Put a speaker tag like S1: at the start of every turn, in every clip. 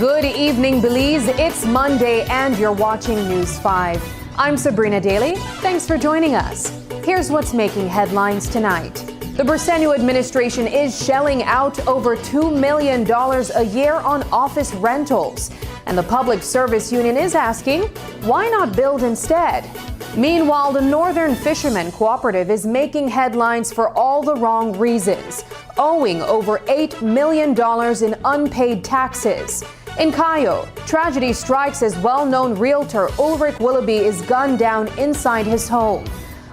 S1: Good evening, Belize. It's Monday and you're watching News 5. I'm Sabrina Daly. Thanks for joining us. Here's what's making headlines tonight. The Bersenio administration is shelling out over $2 million a year on office rentals. And the Public Service Union is asking, why not build instead? Meanwhile, the Northern Fisherman Cooperative is making headlines for all the wrong reasons, owing over $8 million in unpaid taxes. In Cayo, tragedy strikes as well-known realtor Olrich Willoughby is gunned down inside his home.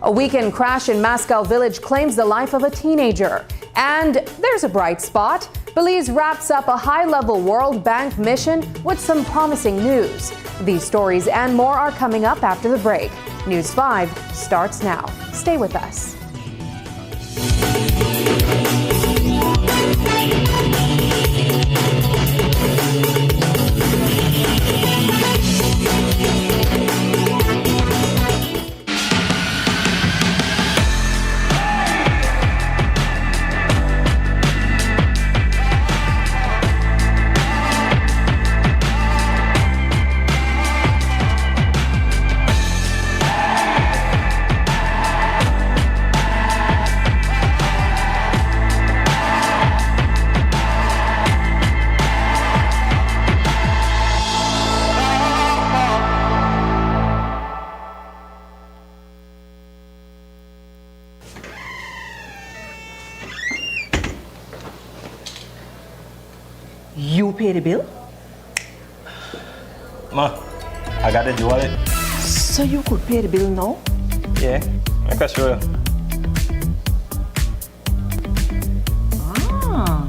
S1: A weekend crash in Mascal Village claims the life of a teenager. And there's a bright spot. Belize wraps up a high-level World Bank mission with some promising news. These stories and more are coming up after the break. News 5 starts now. Stay with us.
S2: You pay the bill?
S3: Ma, I got the wallet.
S2: So you could pay the bill now?
S3: Yeah, I can show you.
S2: Ah.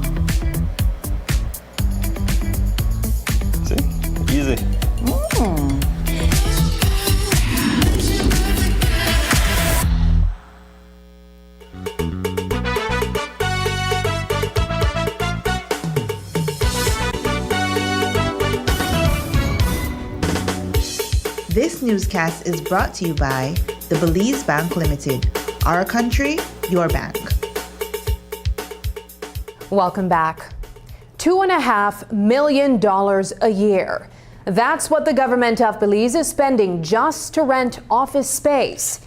S3: See? Easy.
S4: This newscast is brought to you by the Belize Bank Limited. Our country, your bank.
S1: Welcome back. $2.5 million a year. That's what the government of Belize is spending just to rent office space.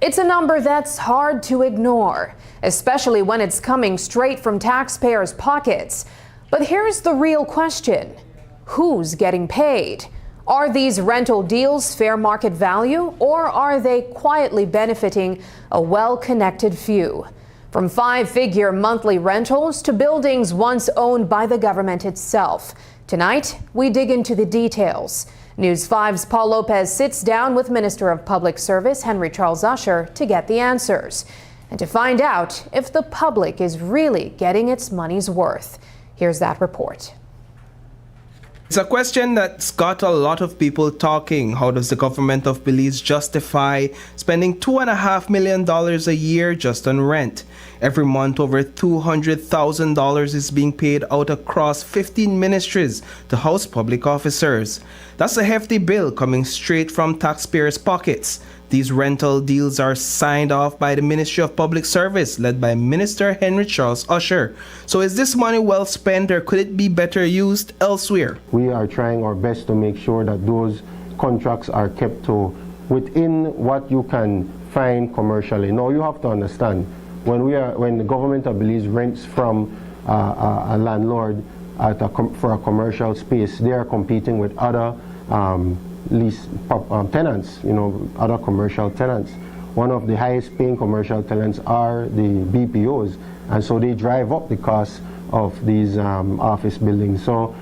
S1: It's a number that's hard to ignore, especially when it's coming straight from taxpayers' pockets. But here's the real question. Who's getting paid? Are these rental deals fair market value, or are they quietly benefiting a well-connected few? From five-figure monthly rentals to buildings once owned by the government itself. Tonight, we dig into the details. News 5's Paul Lopez sits down with Minister of Public Service Henry Charles Usher to get the answers and to find out if the public is really getting its money's worth. Here's that report.
S5: It's a question that's got a lot of people talking. How does the government of Belize justify spending $2.5 million a year just on rent? Every month, over $200,000 is being paid out across 15 ministries to house public officers. That's a hefty bill coming straight from taxpayers' pockets. These rental deals are signed off by the Ministry of Public Service, led by Minister Henry Charles Usher. So is this money well spent, or could it be better used elsewhere?
S6: We are trying our best to make sure that those contracts are kept to within what you can find commercially. Now you have to understand, when the government of Belize rents from a landlord for a commercial space, they are competing with other lease tenants, other commercial tenants. One of the highest paying commercial tenants are the BPOs, and so they drive up the cost of these office buildings. So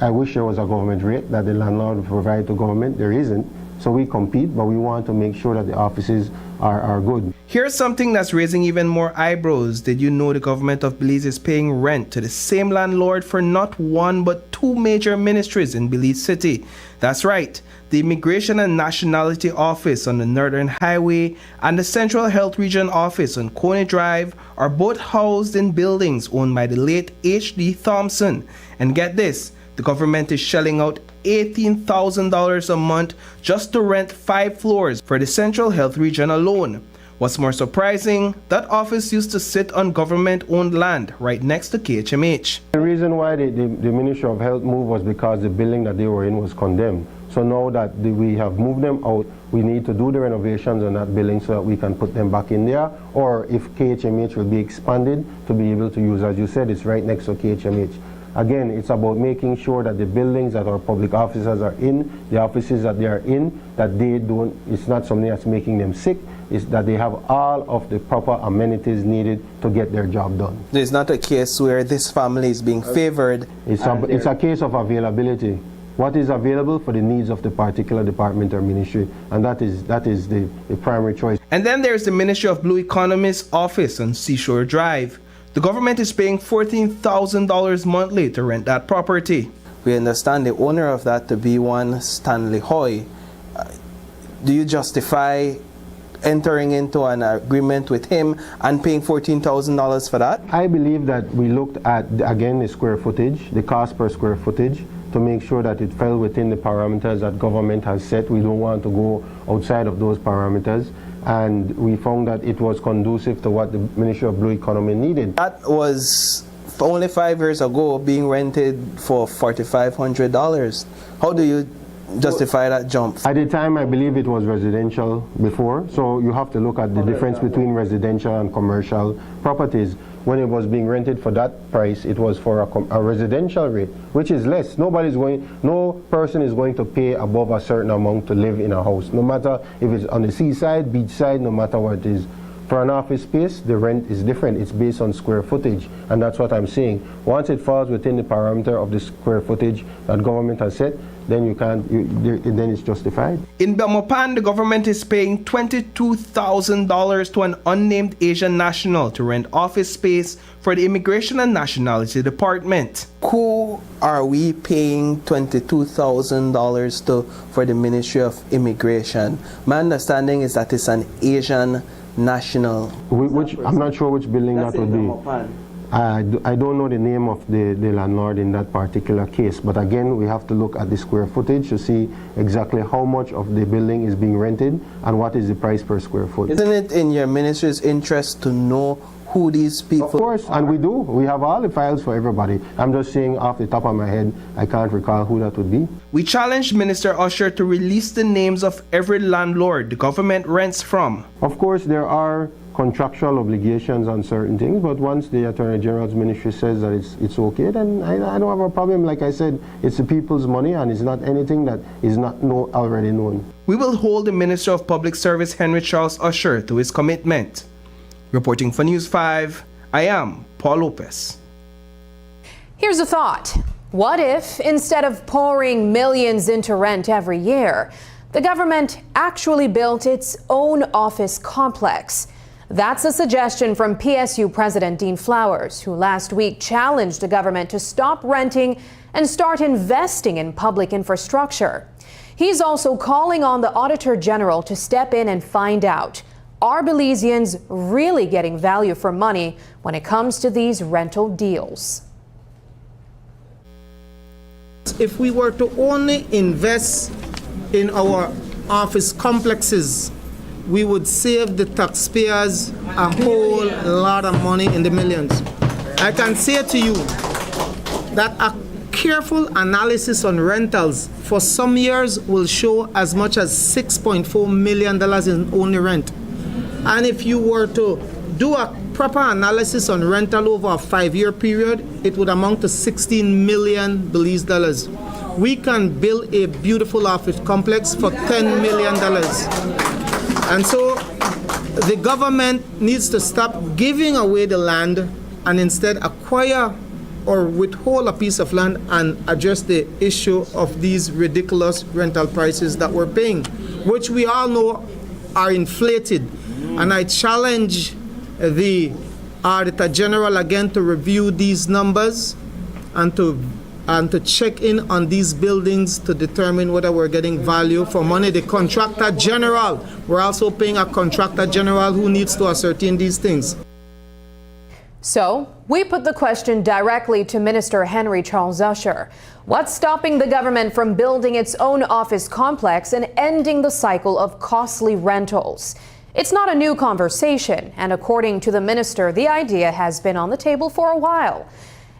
S6: I wish there was a government rate that the landlord would provide to government. There isn't. So we compete, but we want to make sure that the offices are good.
S5: Here's something that's raising even more eyebrows. Did you know the government of Belize is paying rent to the same landlord for not one but two major ministries in Belize City? That's right. The Immigration and Nationality Office on the Northern Highway and the Central Health Region Office on Coney Drive are both housed in buildings owned by the late H.D. Thompson. And get this, the government is shelling out $18,000 a month just to rent 5 floors for the Central Health Region alone. What's more surprising, that office used to sit on government-owned land right next to KHMH.
S6: The reason why the Ministry of Health moved was because the building that they were in was condemned. So now that we have moved them out, we need to do the renovations on that building so that we can put them back in there, or if KHMH will be expanded to be able to use, as you said, it's right next to KHMH. Again, it's about making sure that the buildings that our public officers are in, the offices that they are in, that they don't, it's not something that's making them sick, it's that they have all of the proper amenities needed to get their job done.
S5: There's not a case where this family is being favored.
S6: It's a case of availability. What is available for the needs of the particular department or ministry, and that is the primary choice.
S5: And then there's the Ministry of Blue Economy's office on Seashore Drive. The government is paying $14,000 monthly to rent that property. We understand the owner of that to be one Stanley Hoy. Do you justify entering into an agreement with him and paying $14,000 for that?
S6: I believe that we looked at, again, the square footage, the cost per square footage, to make sure that it fell within the parameters that government has set. We don't want to go outside of those parameters. And we found that it was conducive to what the Ministry of Blue Economy needed.
S5: That was only 5 years ago being rented for $4,500. How do you justify that jump?
S6: At the time, I believe it was residential before, so you have to look at the difference between residential and commercial properties. When it was being rented for that price, it was for a residential rate, which is less. No person is going to pay above a certain amount to live in a house, no matter if it's on the seaside, beachside, no matter what it is. For an office space, the rent is different. It's based on square footage, and that's what I'm saying. Once it falls within the parameter of the square footage that government has set, then then it's justified.
S5: In Belmopan, the government is paying $22,000 to an unnamed Asian national to rent office space for the Immigration and Nationality Department. Who are we paying $22,000 to for the Ministry of Immigration? My understanding is that it's an Asian national.
S6: I'm not sure which building that would be. I don't know the name of the landlord in that particular case, but again, we have to look at the square footage to see exactly how much of the building is being rented and what is the price per square foot.
S5: Isn't it in your ministry's interest to know who these people are?
S6: Of course, and we do. We have all the files for everybody. I'm just saying off the top of my head, I can't recall who that would be.
S5: We challenged Minister Usher to release the names of every landlord the government rents from.
S6: Of course, there are contractual obligations on certain things, but once the Attorney General's ministry says that it's okay, then I don't have a problem. Like I said, it's the people's money and it's not anything that is not already known.
S5: We will hold the Minister of Public Service, Henry Charles Usher, to his commitment. Reporting for News 5, I am Paul Lopez.
S1: Here's a thought. What if, instead of pouring millions into rent every year, the government actually built its own office complex? That's a suggestion from PSU President Dean Flowers, who last week challenged the government to stop renting and start investing in public infrastructure. He's also calling on the Auditor General to step in and find out, are Belizeans really getting value for money when it comes to these rental deals?
S7: If we were to only invest in our office complexes, we would save the taxpayers a whole lot of money in the millions. I can say to you that a careful analysis on rentals for some years will show as much as $6.4 million in only rent. And if you were to do a proper analysis on rental over a 5-year period, it would amount to 16 million Belize dollars. We can build a beautiful office complex for $10 million. And so the government needs to stop giving away the land and instead acquire or withhold a piece of land and address the issue of these ridiculous rental prices that we're paying, which we all know are inflated. And I challenge the Auditor General again to review these numbers and to check in on these buildings to determine whether we're getting value for money. The Contractor General, we're also paying a Contractor General who needs to ascertain these things.
S1: So, we put the question directly to Minister Henry Charles Usher. What's stopping the government from building its own office complex and ending the cycle of costly rentals? It's not a new conversation, and according to the minister, the idea has been on the table for a while.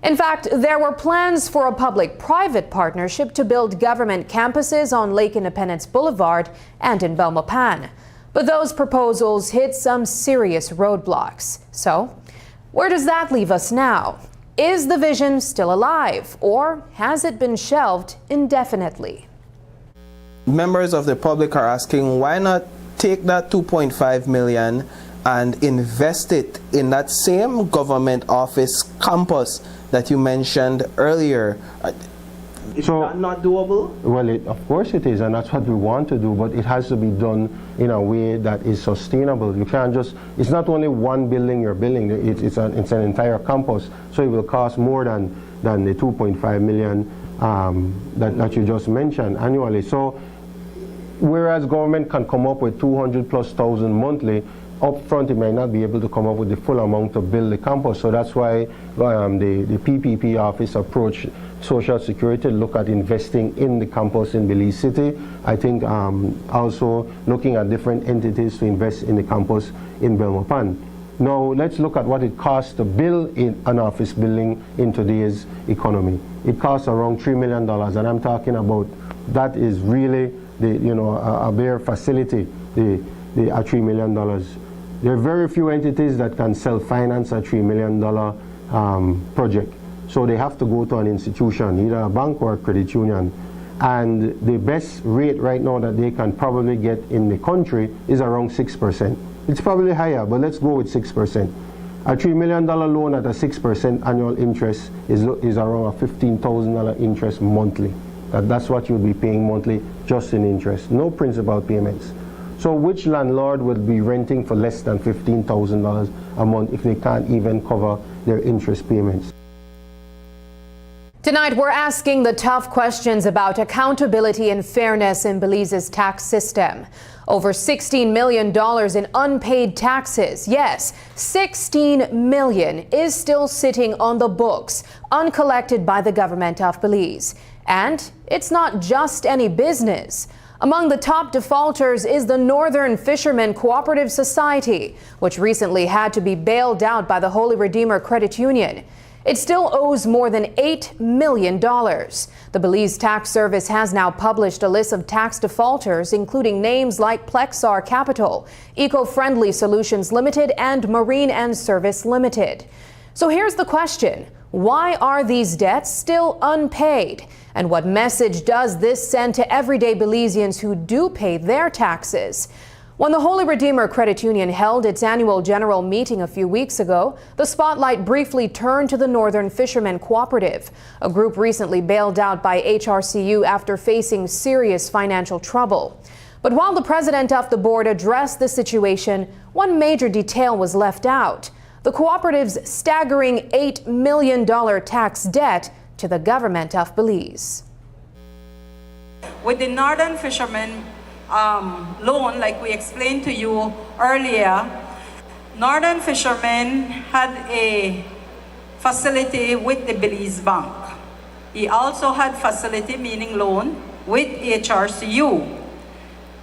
S1: In fact, there were plans for a public-private partnership to build government campuses on Lake Independence Boulevard and in Belmopan. But those proposals hit some serious roadblocks. So, where does that leave us now? Is the vision still alive, or has it been shelved indefinitely?
S5: Members of the public are asking, why not take that $2.5 million and invest it in that same government office campus that you mentioned earlier? Is that not doable?
S6: Well, of course it is, and that's what we want to do, but it has to be done in a way that is sustainable. You can't just, it's not only one building you're building, it's an entire campus, so it will cost more than the $2.5 million that you just mentioned annually. So, whereas government can come up with 200,000+ monthly, up front it might not be able to come up with the full amount to build the campus. So that's why the PPP office approached Social Security to look at investing in the campus in Belize City. I think also looking at different entities to invest in the campus in Belmopan. Now let's look at what it costs to build in an office building in today's economy. It costs around $3 million, and I'm talking about that is really a bare facility, at $3 million. There are very few entities that can self-finance a $3 million project. So they have to go to an institution, either a bank or a credit union. And the best rate right now that they can probably get in the country is around 6%. It's probably higher, but let's go with 6%. A $3 million loan at a 6% annual interest is around a $15,000 interest monthly. That's what you'll be paying monthly just in interest, no principal payments. So which landlord will be renting for less than $15,000 a month if they can't even cover their interest payments?
S1: Tonight, we're asking the tough questions about accountability and fairness in Belize's tax system. Over $16 million in unpaid taxes. Yes, $16 million is still sitting on the books, uncollected by the government of Belize. And it's not just any business. Among the top defaulters is the Northern Fisherman Cooperative Society, which recently had to be bailed out by the Holy Redeemer Credit Union. It still owes more than $8 million. The Belize Tax Service has now published a list of tax defaulters, including names like Plexar Capital, Eco-Friendly Solutions Limited, and Marine and Service Limited. So here's the question. Why are these debts still unpaid? And what message does this send to everyday Belizeans who do pay their taxes? When the Holy Redeemer Credit Union held its annual general meeting a few weeks ago, the spotlight briefly turned to the Northern Fisherman Cooperative, a group recently bailed out by HRCU after facing serious financial trouble. But while the president of the board addressed the situation, one major detail was left out: the cooperative's staggering $8 million tax debt to the government of Belize.
S8: With the Northern Fishermen loan, like we explained to you earlier, Northern Fishermen had a facility with the Belize Bank. He also had facility, meaning loan, with HRCU.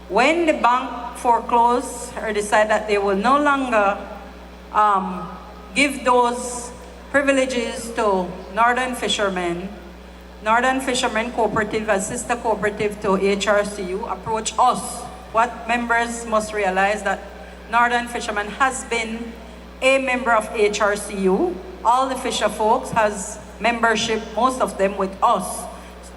S8: When the bank foreclosed or decided that they will no longer give those privileges to Northern Fishermen Cooperative, a sister cooperative to HRCU, approached us. What members must realize that Northern Fishermen has been a member of HRCU. All the fisher folks has membership, most of them with us.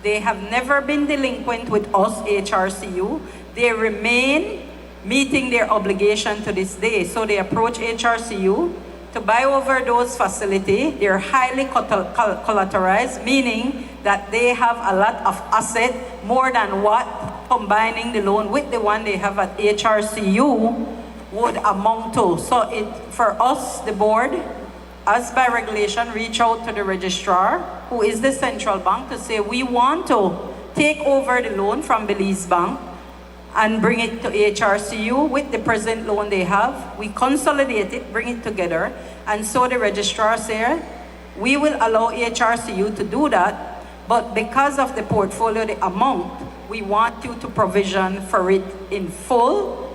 S8: They have never been delinquent with us, HRCU. They remain meeting their obligation to this day. So they approach HRCU to buy over those facilities. They're highly collateralized, meaning that they have a lot of asset, more than what combining the loan with the one they have at HRCU would amount to. So for us, the board, as by regulation, reach out to the registrar, who is the central bank, to say we want to take over the loan from Belize Bank and bring it to HRCU with the present loan they have. We consolidate it, bring it together, and so the registrar said, we will allow HRCU to do that, but because of the portfolio, the amount, we want you to provision for it in full.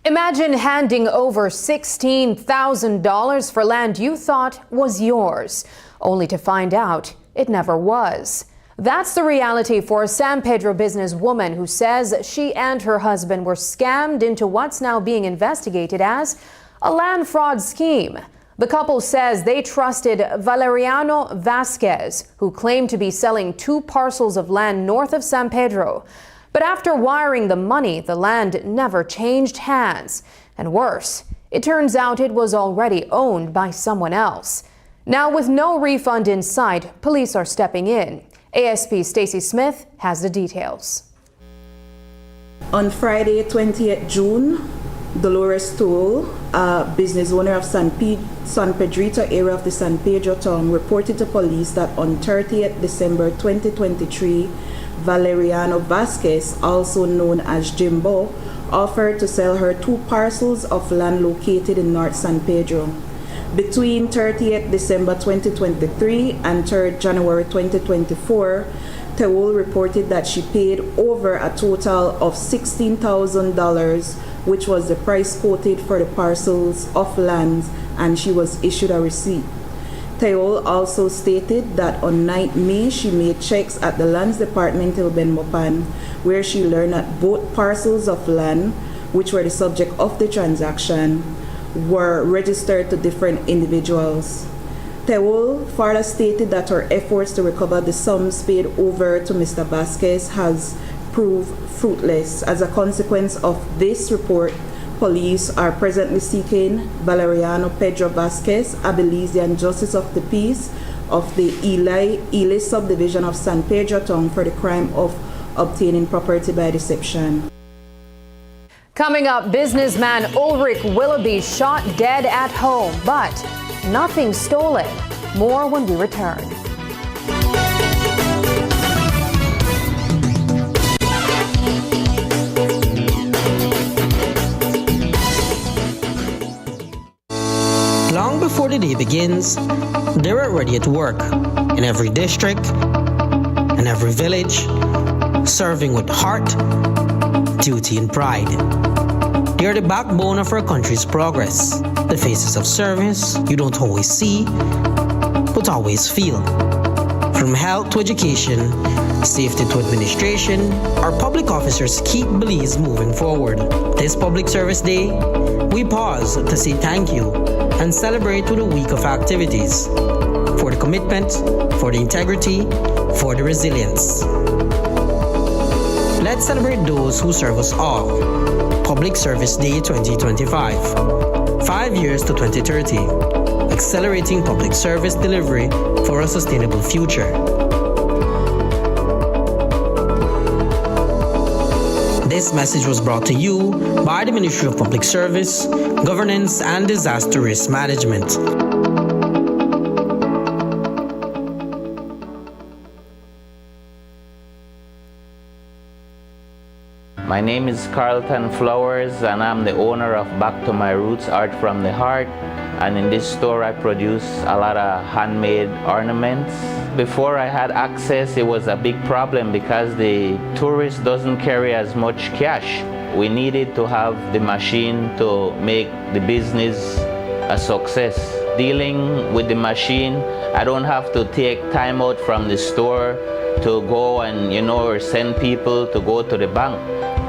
S1: Imagine handing over $16,000 for land you thought was yours, only to find out it never was. That's the reality for a San Pedro businesswoman who says she and her husband were scammed into what's now being investigated as a land fraud scheme. The couple says they trusted Valeriano Vasquez, who claimed to be selling 2 parcels of land north of San Pedro. But after wiring the money, the land never changed hands. And worse, it turns out it was already owned by someone else. Now, with no refund in sight, police are stepping in. ASP Stacey Smith has the details.
S2: On Friday, 20th June, Dolores Toole, a business owner of San Pedrito area of the San Pedro town, reported to police that on 30th December 2023, Valeriano Vasquez, also known as Jimbo, offered to sell her 2 parcels of land located in North San Pedro. Between 30th December 2023 and 3rd January 2024, Toole reported that she paid over a total of $16,000, which was the price quoted for the parcels of land, and she was issued a receipt. Toole also stated that on 9th May she made checks at the Lands Department in Benmopan, where she learned that both parcels of land, which were the subject of the transaction, were registered to different individuals. Toole further stated that her efforts to recover the sums paid over to Mr. Vasquez has proved fruitless. As a consequence of this report, Police are presently seeking Valeriano Pedro Vasquez, a Belizean Justice of the Peace of the Ely subdivision of San Pedro Town for the crime of obtaining property by deception.
S1: Coming up, businessman Olrich Willoughby shot dead at home, but nothing stolen. More when we return.
S9: Long before the day begins, they're already at work in every district, in every village, serving with heart, duty, and pride. They are the backbone of our country's progress, the faces of service you don't always see, but always feel. From health to education, safety to administration, our public officers keep Belize moving forward. This Public Service Day, we pause to say thank you and celebrate with a week of activities for the commitment, for the integrity, for the resilience. Let's celebrate those who serve us all. Public Service Day 2025. 5 years to 2030. Accelerating public service delivery for a sustainable future. This message was brought to you by the Ministry of Public Service, Governance and Disaster Risk Management.
S10: My name is Carlton Flowers and I'm the owner of Back to My Roots Art from the Heart, and in this store I produce a lot of handmade ornaments. Before I had access, it was a big problem because the tourist doesn't carry as much cash. We needed to have the machine to make the business a success. Dealing with the machine, I don't have to take time out from the store to go and, or send people to go to the bank.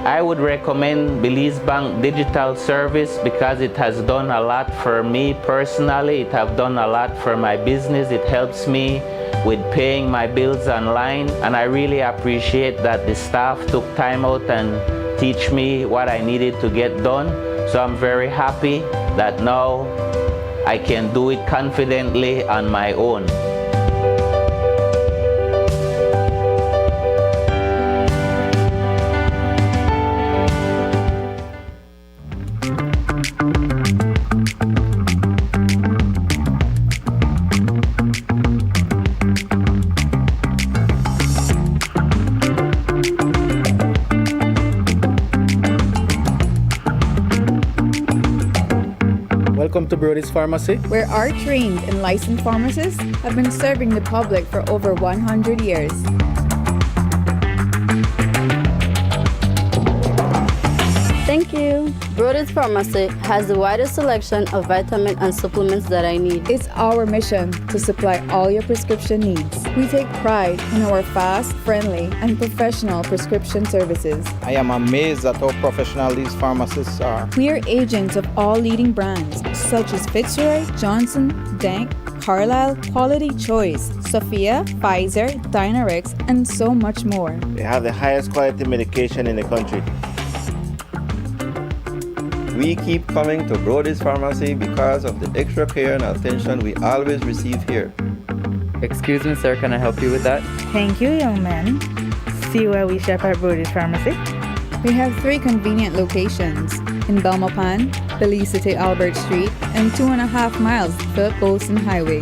S10: I would recommend Belize Bank Digital Service because it has done a lot for me personally. It has done a lot for my business. It helps me with paying my bills online, and I really appreciate that the staff took time out and teach me what I needed to get done. So I'm very happy that now I can do it confidently on my own.
S11: Welcome to Brody's Pharmacy,
S12: where our trained and licensed pharmacists have been serving the public for over 100 years.
S13: Thank you. Brody's Pharmacy has the widest selection of vitamins and supplements that I need.
S12: It's our mission to supply all your prescription needs. We take pride in our fast, friendly, and professional prescription services.
S11: I am amazed at how professional these pharmacists are.
S12: We are agents of all leading brands such as Fitzroy, Johnson, Dank, Carlisle, Quality Choice, Sophia, Pfizer, Dynarex, and so much more.
S14: They have the highest quality medication in the country.
S3: We keep coming to Brody's Pharmacy because of the extra care and attention we always receive here.
S15: Excuse me, sir, can I help you with that?
S16: Thank you, young man. See why we shop at Brody's Pharmacy?
S12: We have 3 convenient locations in Belmopan, Belize City Albert Street, and 2.5 miles Philip Golson Highway.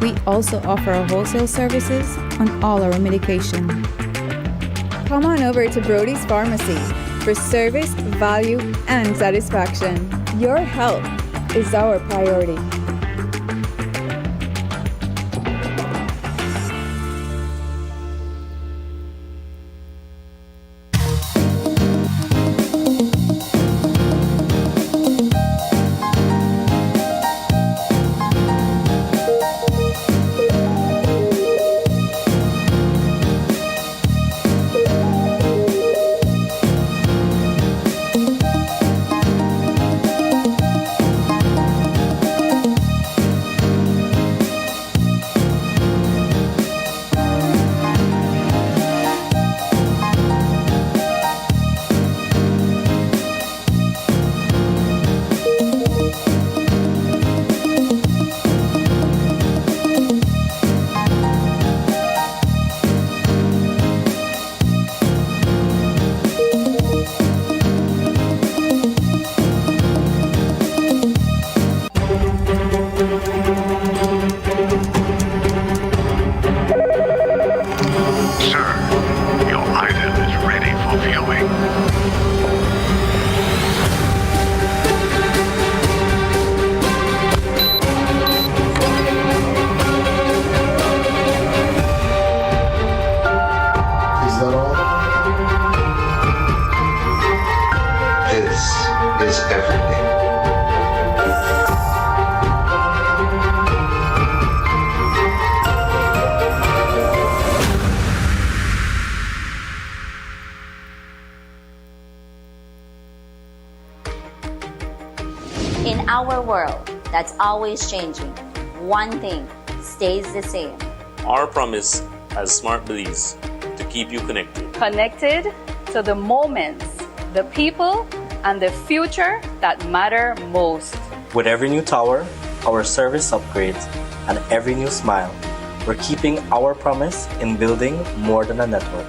S12: We also offer wholesale services on all our medication. Come on over to Brody's Pharmacy for service, value, and satisfaction. Your health is our priority.
S17: our world that's always changing, one thing stays the same.
S18: Our promise as Smart Belize to keep you connected.
S19: Connected to the moments, the people, and the future that matter most.
S20: With every new tower, our service upgrades, and every new smile, we're keeping our promise in building more than a network.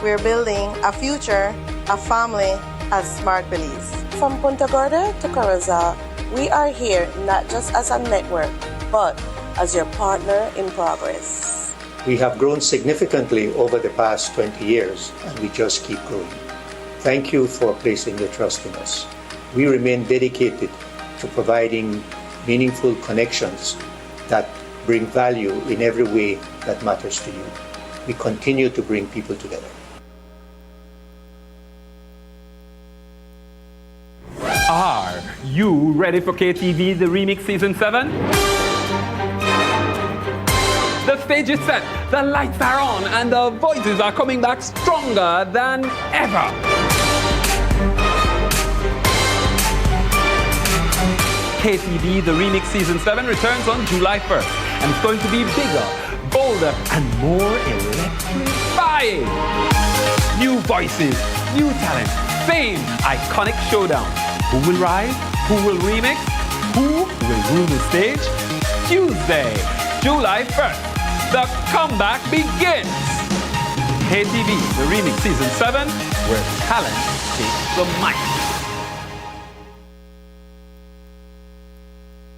S21: We're building a future, a family as Smart Belize. From Punta Gorda to Corozal, we are here not just as a network, but as your partner in progress.
S22: We have grown significantly over the past 20 years, and we just keep growing. Thank you for placing your trust in us. We remain dedicated to providing meaningful connections that bring value in every way that matters to you. We continue to bring people together.
S23: Are you ready for KTV The Remix Season 7? The stage is set, the lights are on, and the voices are coming back stronger than ever. KTV The Remix Season 7 returns on July 1st, and it's going to be bigger, bolder, and more electrifying. New voices, new talent, same iconic showdown. Who will rise? Who will remix? Who will rule the stage? Tuesday, July 1st, the comeback begins. KTV The Remix Season 7, where talent takes the mic.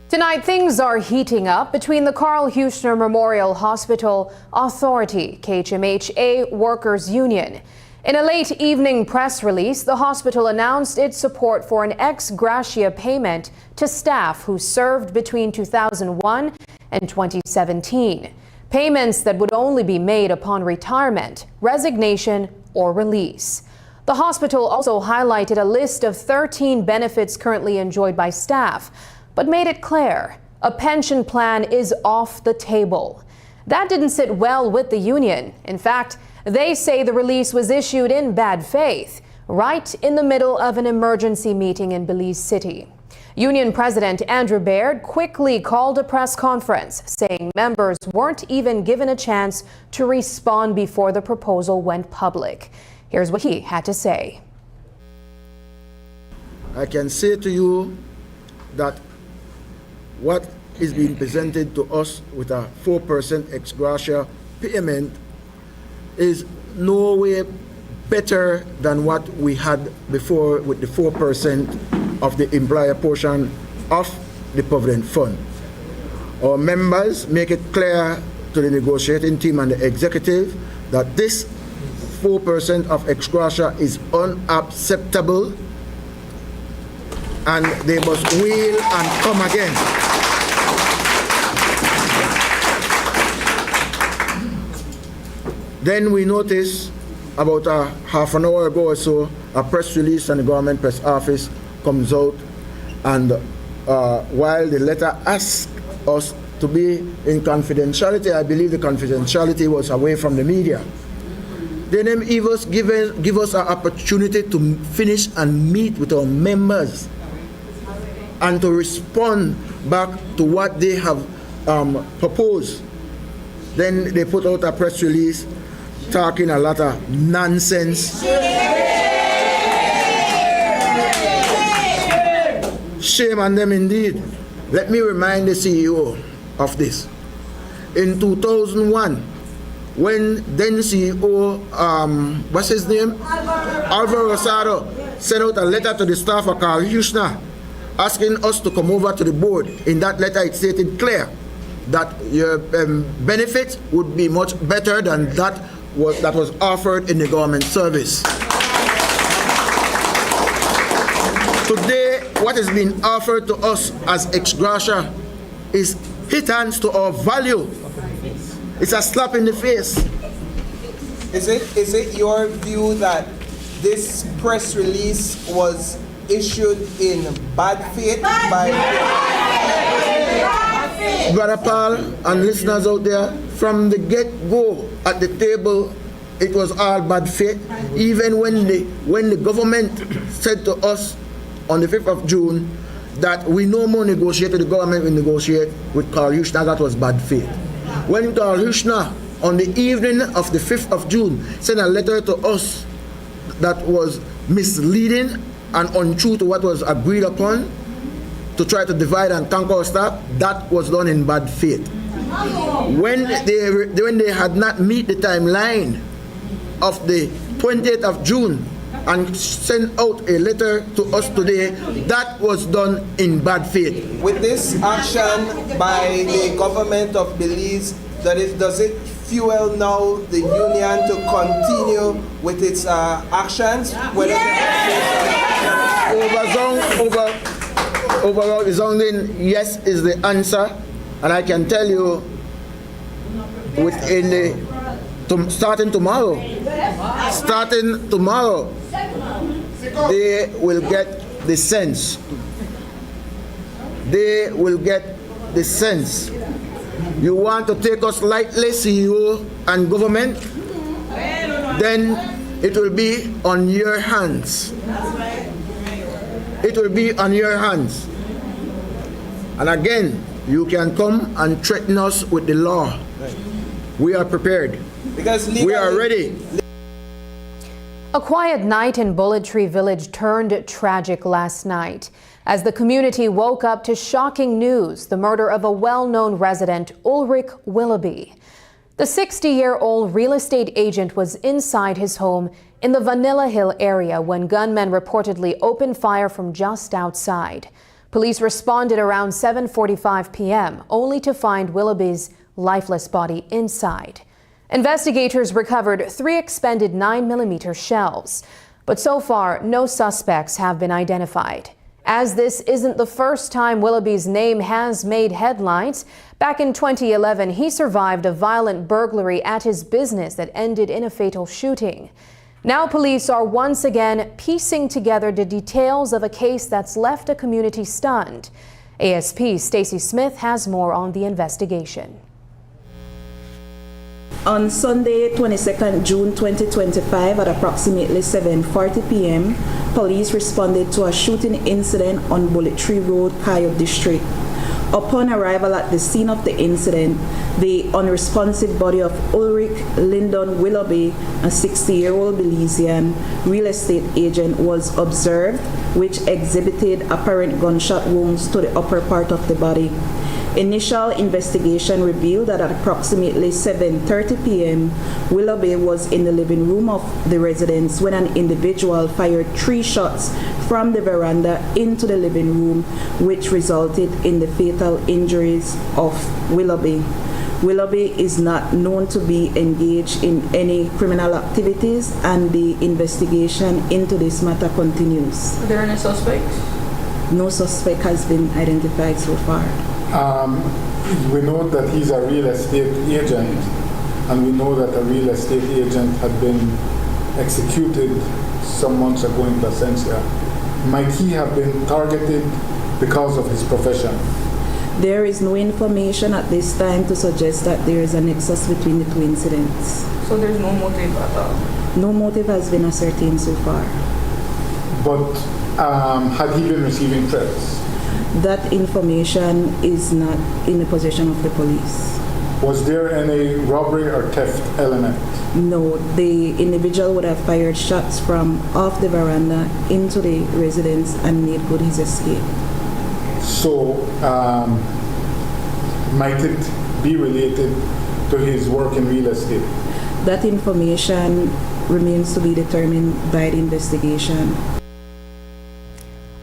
S1: Tonight, things are heating up between the Carl Huchner Memorial Hospital Authority, KHMHA Workers Union. In a late evening press release, the hospital announced its support for an ex gratia payment to staff who served between 2001 and 2017. Payments that would only be made upon retirement, resignation, or release. The hospital also highlighted a list of 13 benefits currently enjoyed by staff, but made it clear a pension plan is off the table. That didn't sit well with the union. In fact, they say the release was issued in bad faith, right in the middle of an emergency meeting in Belize City. Union President Andrew Baird quickly called a press conference, saying members weren't even given a chance to respond before the proposal went public. Here's what he had to say.
S24: I can say to you that what is being presented to us with a 4% ex gratia payment is no way better than what we had before with the 4% of the employer portion of the Provident Fund. Our members make it clear to the negotiating team and the executive that this 4% of ex gratia is unacceptable and they must wheel and come again. Then we noticed about a half an hour ago or so, a press release and the government press office comes out, and while the letter asked us to be in confidentiality, I believe the confidentiality was away from the media. They then give us an opportunity to finish and meet with our members and to respond back to what they have proposed. Then they put out a press release talking a lot of nonsense. Shame on them indeed. Let me remind the CEO of this. In 2001, when then CEO, what's his name? Alvaro Rosado sent out a letter to the staff of Carl Huchner asking us to come over to the board. In that letter, it stated clear that your benefits would be much better than that was offered in the government service. Today, what is being offered to us as ex gratia is hit hands to our value. It's a slap in the face.
S5: Is it your view that this press release was issued in bad faith by
S24: Brother Paul and listeners out there? From the get-go at the table, it was all bad faith. Even when the government said to us on the 5th of June that we no more negotiate with the government, we negotiate with Carl Hushner. That was bad faith. When Carl Hushner, on the evening of the 5th of June, sent a letter to us that was misleading and untrue to what was agreed upon to try to divide and conquer our staff, that was done in bad faith. When they had not meet the timeline of the 28th of June and sent out a letter to us today, that was done in bad faith.
S5: With this action by the government of Belize, does it fuel now the union to continue with its actions?
S24: Overall resounding yes is the answer, and I can tell you starting tomorrow, they will get the sense. They will get the sense. You want to take us lightly, CEO and government, then it will be on your hands. It will be on your hands. And again, you can come and threaten us with the law. We are prepared.
S5: Because
S24: we are ready.
S1: A quiet night in Bullet Tree Village turned tragic last night as the community woke up to shocking news: the murder of a well-known resident, Olrich Willoughby. The 60-year-old real estate agent was inside his home in the Vanilla Hill area when gunmen reportedly opened fire from just outside. Police responded around 7:45 p.m. only to find Willoughby's lifeless body inside. Investigators recovered 3 expended 9mm shells, but so far no suspects have been identified. As this isn't the first time Willoughby's name has made headlines, back in 2011 he survived a violent burglary at his business that ended in a fatal shooting. Now police are once again piecing together the details of a case that's left a community stunned. ASP Stacey Smith has more on the investigation.
S2: On Sunday, 22nd June 2025 at approximately 7:40 p.m., police responded to a shooting incident on Bullet Tree Road, Coyote District. Upon arrival at the scene of the incident, the unresponsive body of Ulrich Lyndon Willoughby, a 60-year-old Belizean real estate agent, was observed, which exhibited apparent gunshot wounds to the upper part of the body. Initial investigation revealed that at approximately 7:30 p.m., Willoughby was in the living room of the residence when an individual fired 3 shots from the veranda into the living room, which resulted in the fatal injuries of Willoughby. Willoughby is not known to be engaged in any criminal activities, and the investigation into this matter continues.
S4: Are there any suspects?
S2: No suspect has been identified so far.
S6: We know that he's a real estate agent, and we know that a real estate agent had been executed some months ago in Placencia. Might he have been targeted because of his profession?
S2: There is no information at this time to suggest that there is a nexus between the 2 incidents.
S4: So there's no motive at all?
S2: No motive has been ascertained so far.
S6: But had he been receiving threats?
S2: That information is not in the possession of the police.
S6: Was there any robbery or theft element?
S2: No, the individual would have fired shots from off the veranda into the residence and made good his escape.
S6: So, might it be related to his work in real estate?
S2: That information remains to be determined by the investigation.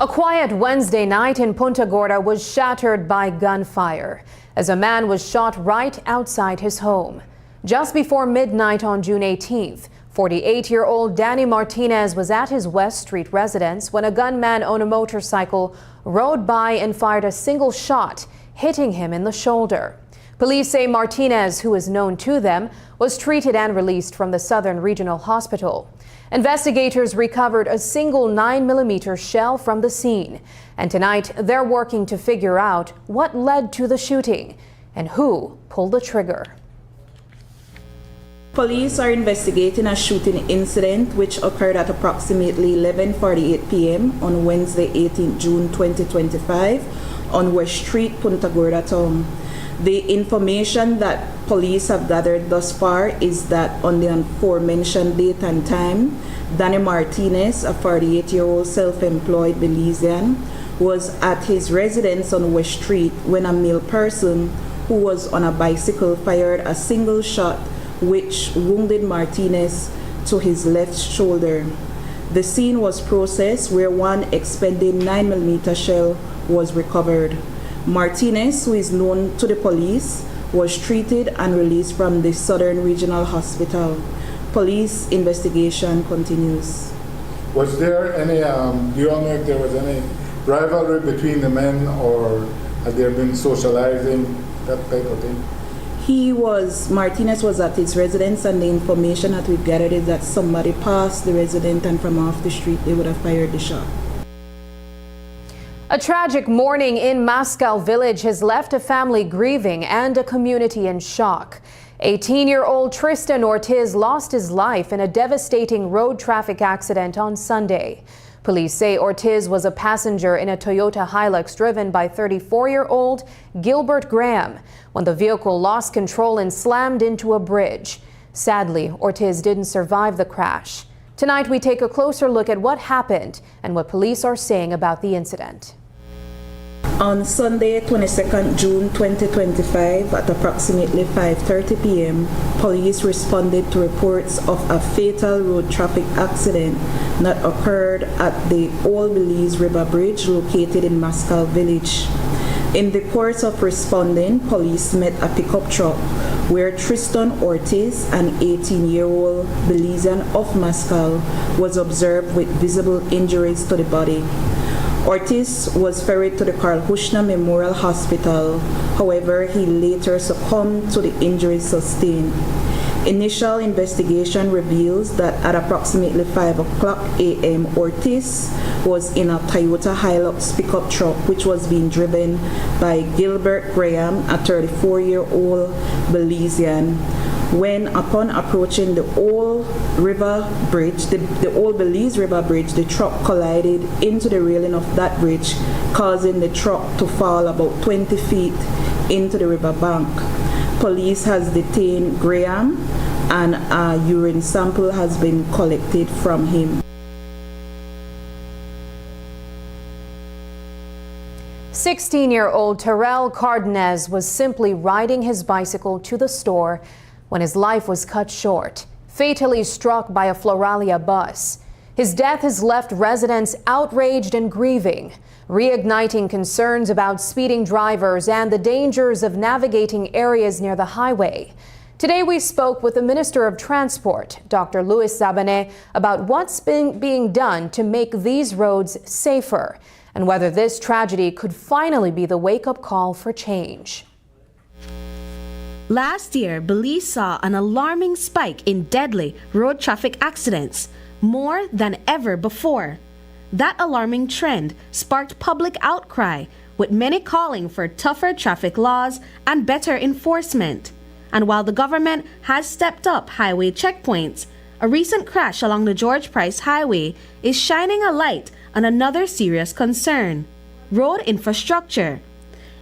S1: A quiet Wednesday night in Punta Gorda was shattered by gunfire as a man was shot right outside his home. Just before midnight on June 18th, 48-year-old Danny Martinez was at his West Street residence when a gunman on a motorcycle rode by and fired a single shot, hitting him in the shoulder. Police say Martinez, who is known to them, was treated and released from the Southern Regional Hospital. Investigators recovered a single 9mm shell from the scene, and tonight they're working to figure out what led to the shooting and who pulled the trigger.
S2: Police are investigating a shooting incident which occurred at approximately 11:48 p.m. on Wednesday, 18 June 2025 on West Street, Punta Gorda Town. The information that police have gathered thus far is that on the aforementioned date and time, Danny Martinez, a 48-year-old self-employed Belizean, was at his residence on West Street when a male person who was on a bicycle fired a single shot which wounded Martinez to his left shoulder. The scene was processed where one expended 9mm shell was recovered. Martinez, who is known to the police, was treated and released from the Southern Regional Hospital. Police investigation continues.
S6: Was there any, do you all know if there was any rivalry between the men, or had there been socializing, that type of thing?
S2: Martinez was at his residence, and the information that we've gathered is that somebody passed the residence and from off the street they would have fired the shot.
S1: A tragic morning in Mascal Village has left a family grieving and a community in shock. 18-year-old Tristan Ortiz lost his life in a devastating road traffic accident on Sunday. Police say Ortiz was a passenger in a Toyota Hilux driven by 34-year-old Gilbert Graham when the vehicle lost control and slammed into a bridge. Sadly, Ortiz didn't survive the crash. Tonight, we take a closer look at what happened and what police are saying about the incident.
S2: On Sunday, 22nd June 2025, at approximately 5:30 p.m., police responded to reports of a fatal road traffic accident that occurred at the Old Belize River Bridge located in Mascal Village. In the course of responding, police met a pickup truck where Tristan Ortiz, an 18-year-old Belizean of Mascal, was observed with visible injuries to the body. Ortiz was ferried to the Carl Hushna Memorial Hospital. However, he later succumbed to the injuries sustained. Initial investigation reveals that at approximately 5:00 a.m., Ortiz was in a Toyota Hilux pickup truck which was being driven by Gilbert Graham, a 34-year-old Belizean. When, upon approaching the Old Belize River Bridge, the truck collided into the railing of that bridge, causing the truck to fall about 20 feet into the river bank. Police has detained Graham and a urine sample has been collected from him.
S1: 16-year-old Terrell Martinez was simply riding his bicycle to the store when his life was cut short, fatally struck by a Floralia bus. His death has left residents outraged and grieving, reigniting concerns about speeding drivers and the dangers of navigating areas near the highway. Today we spoke with the Minister of Transport, Dr. Louis Zabané, about what's being done to make these roads safer and whether this tragedy could finally be the wake-up call for change.
S7: Last year, Belize saw an alarming spike in deadly road traffic accidents, more than ever before. That alarming trend sparked public outcry, with many calling for tougher traffic laws and better enforcement. And while the government has stepped up highway checkpoints, a recent crash along the George Price Highway is shining a light on another serious concern: road infrastructure.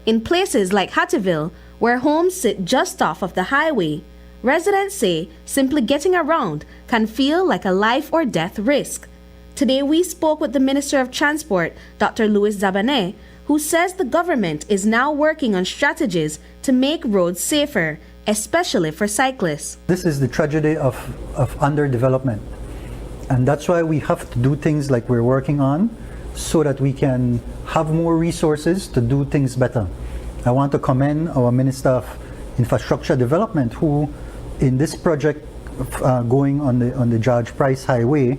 S7: In places like Hattieville, where homes sit just off of the highway, residents say simply getting around can feel like a life or death risk. Today we spoke with the Minister of Transport, Dr. Louis Zabané, who says the government is now working on strategies to make roads safer, especially for cyclists.
S8: This is the tragedy of underdevelopment. And that's why we have to do things like we're working on so that we can have more resources to do things better. I want to commend our Minister of Infrastructure Development, who in this project going on the George Price Highway,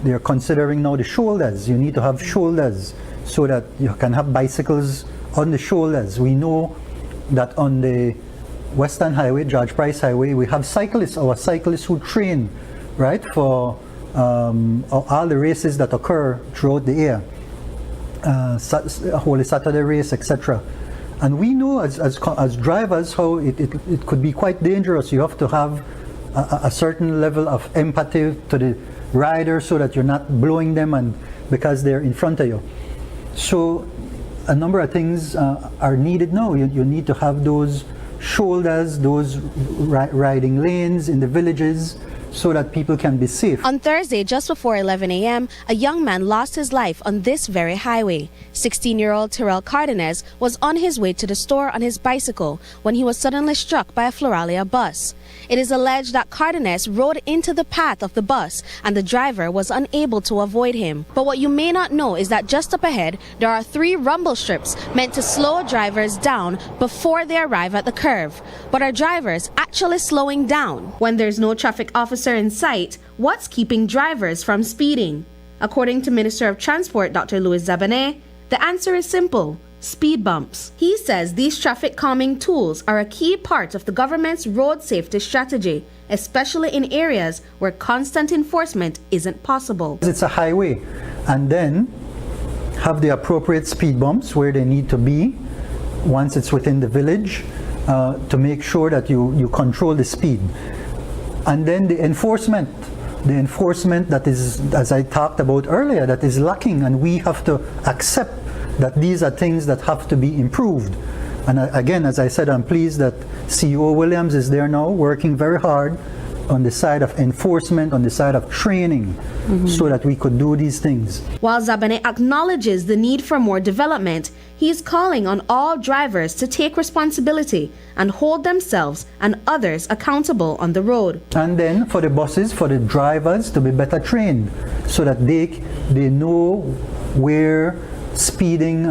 S8: they're considering now the shoulders. You need to have shoulders so that you can have bicycles on the shoulders. We know that on the Western Highway, George Price Highway, we have cyclists, our cyclists who train, right, for all the races that occur throughout the year, Holy Saturday race, etc. And we know as drivers how it could be quite dangerous. You have to have a certain level of empathy to the rider so that you're not blowing them and because they're in front of you. So a number of things are needed now. You need to have those shoulders, those riding lanes in the villages so that people can be safe.
S7: On Thursday, just before 11 a.m., a young man lost his life on this very highway. 16-year-old Terrell Martinez was on his way to the store on his bicycle when he was suddenly struck by a Floralia bus. It is alleged that Martinez rode into the path of the bus and the driver was unable to avoid him. But what you may not know is that just up ahead, there are 3 rumble strips meant to slow drivers down before they arrive at the curve. But are drivers actually slowing down? When there's no traffic officer in sight, what's keeping drivers from speeding? According to Minister of Transport Dr. Louis Zabané, the answer is simple: speed bumps. He says these traffic calming tools are a key part of the government's road safety strategy, especially in areas where constant enforcement isn't possible.
S8: It's a highway, and then have the appropriate speed bumps where they need to be once it's within the village to make sure that you control the speed. And then the enforcement that is, as I talked about earlier, that is lacking, and we have to accept that these are things that have to be improved. And again, as I said, I'm pleased that CEO Williams is there now working very hard on the side of enforcement, on the side of training, so that we could do these things.
S7: While Zabané acknowledges the need for more development, he is calling on all drivers to take responsibility and hold themselves and others accountable on the road.
S8: And then for the buses, for the drivers to be better trained so that they know where speeding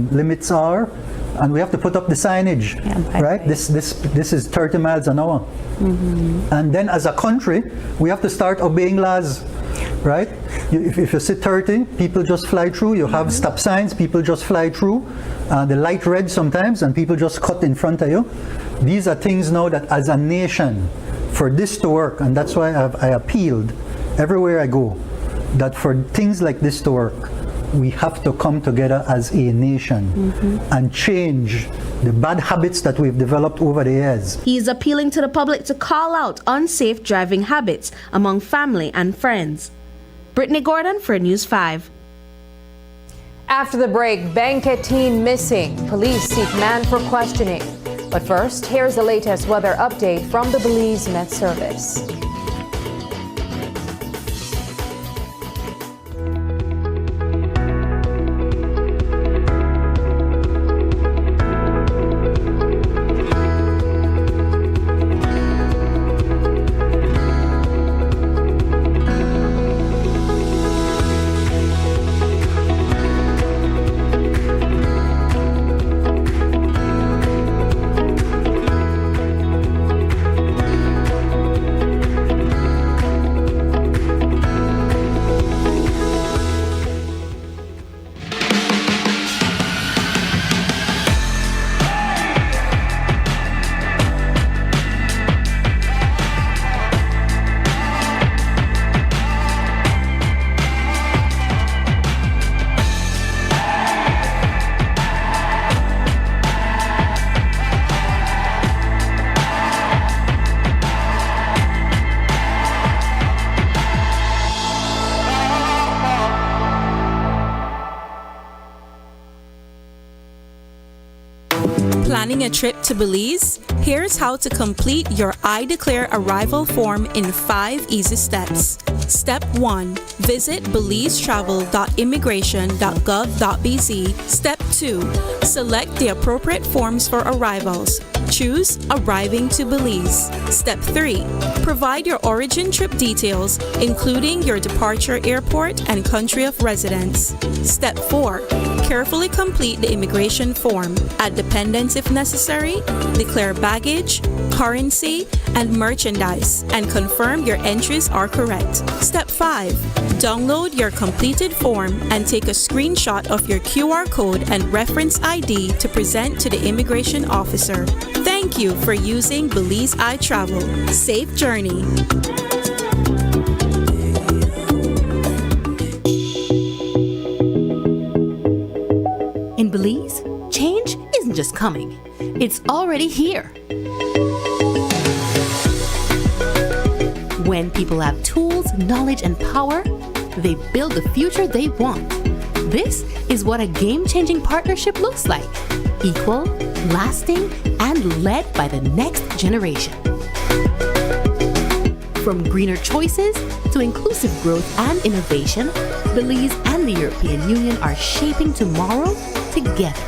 S8: limits are, and we have to put up the signage, right? This is 30 miles an hour. And then as a country, we have to start obeying laws, right? If you say 30, people just fly through. You have stop signs, people just fly through. The light red sometimes, and people just cut in front of you. These are things now that as a nation, for this to work, and that's why I appealed everywhere I go, that for things like this to work, we have to come together as a nation and change the bad habits that we've developed over the years.
S7: He is appealing to the public to call out unsafe driving habits among family and friends. Brittany Gordon for News 5.
S1: After the break, Benguet teen missing. Police seek man for questioning. But first, here's the latest weather update from the Belize Met Service.
S9: Planning a trip to Belize? Here's how to complete your I Declare Arrival form in 5 easy steps. Step 1. Visit belizetravel.immigration.gov.bz. Step 2. Select the appropriate forms for arrivals. Choose Arriving to Belize. Step 3. Provide your origin trip details, including your departure airport and country of residence. Step 4. Carefully complete the immigration form. Add dependents if necessary. Declare baggage, currency, and merchandise, and confirm your entries are correct. Step 5. Download your completed form and take a screenshot of your QR code and reference ID to present to the immigration officer. Thank you for using Belize iTravel. Safe journey.
S10: In Belize, change isn't just coming, it's already here. When people have tools, knowledge, and power, they build the future they want. This is what a game-changing partnership looks like. Equal, lasting, and led by the next generation. From greener choices to inclusive growth and innovation, Belize and the European Union are shaping tomorrow together.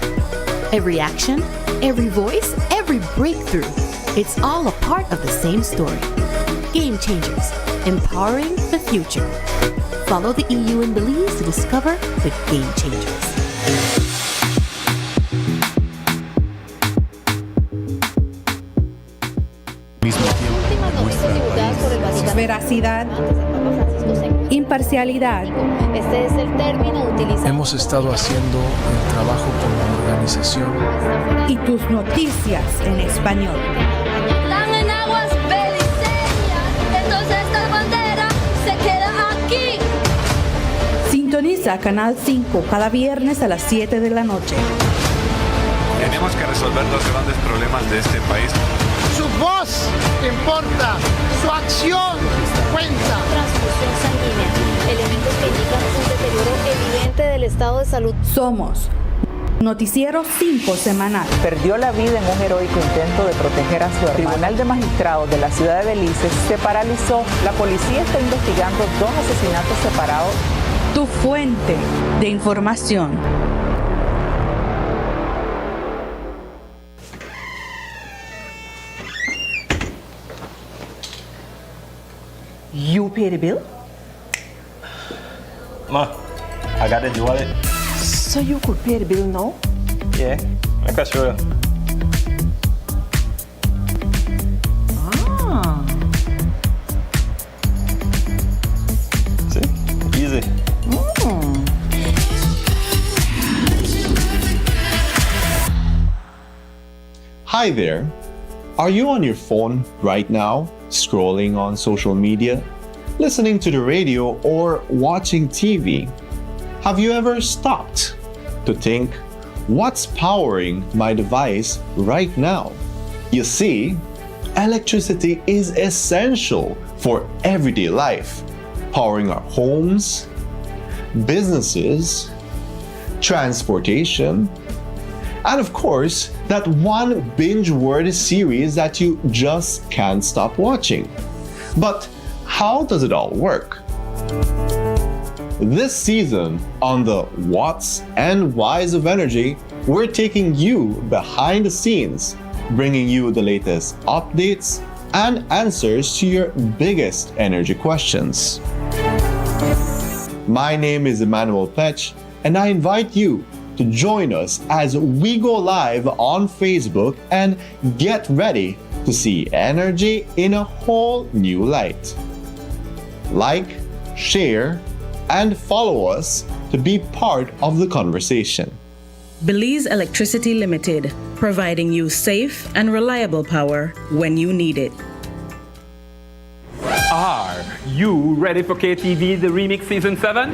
S10: Every action, every voice, every breakthrough, it's all a part of the same story. Game changers, empowering the future. Follow the EU and Belize to discover the game changers.
S3: Veracidad, imparcialidad.
S11: Este es el término utilizado.
S13: Hemos estado haciendo el trabajo como organización.
S3: Y tus noticias en español.
S11: Están en aguas beliceñas, entonces esta bandera se queda aquí.
S3: Sintoniza Canal 5 cada viernes a las 7 de la noche.
S14: Tenemos que resolver los grandes problemas de este país.
S25: Su voz importa, su acción cuenta.
S11: Transfusión sanguínea, elementos que indican un deterioro evidente del estado de salud.
S3: Somos Noticiero 5 semanal.
S26: Perdió la vida en un heroico intento de proteger a su hermano. El Tribunal de Magistrados de la ciudad de Belice se paralizó. La policía está investigando 2 asesinatos separados.
S3: Tu fuente de información.
S26: You pay the bill?
S20: Ma, I got the wallet.
S26: So you could pay the bill now?
S20: Yeah, I can show you.
S26: Ah.
S20: See? Easy.
S27: Hi there. Are you on your phone right now, scrolling on social media, listening to the radio, or watching TV? Have you ever stopped to think, what's powering my device right now? You see, electricity is essential for everyday life, powering our homes, businesses, transportation, and of course, that one binge-worthy series that you just can't stop watching. But how does it all work? This season on the What's and Whys of Energy, we're taking you behind the scenes, bringing you the latest updates and answers to your biggest energy questions. My name is Emmanuel Petch, and I invite you to join us as we go live on Facebook and get ready to see energy in a whole new light. Like, share, and follow us to be part of the conversation.
S28: Belize Electricity Limited, providing you safe and reliable power when you need it.
S23: Are you ready for KTV The Remix Season 7?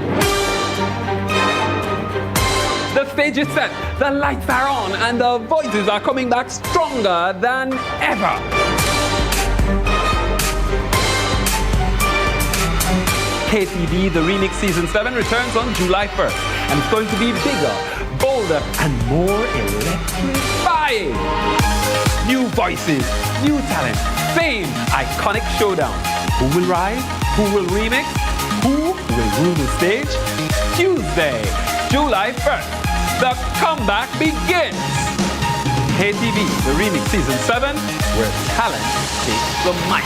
S23: The stage is set, the lights are on, and the voices are coming back stronger than ever. KTV The Remix Season 7 returns on July 1st, and it's going to be bigger, bolder, and more electrifying. New voices, new talent, same iconic showdown. Who will rise? Who will remix? Who will rule the stage? Tuesday, July 1st. The comeback begins! KTV, The Remix Season 7, where talent takes the mic.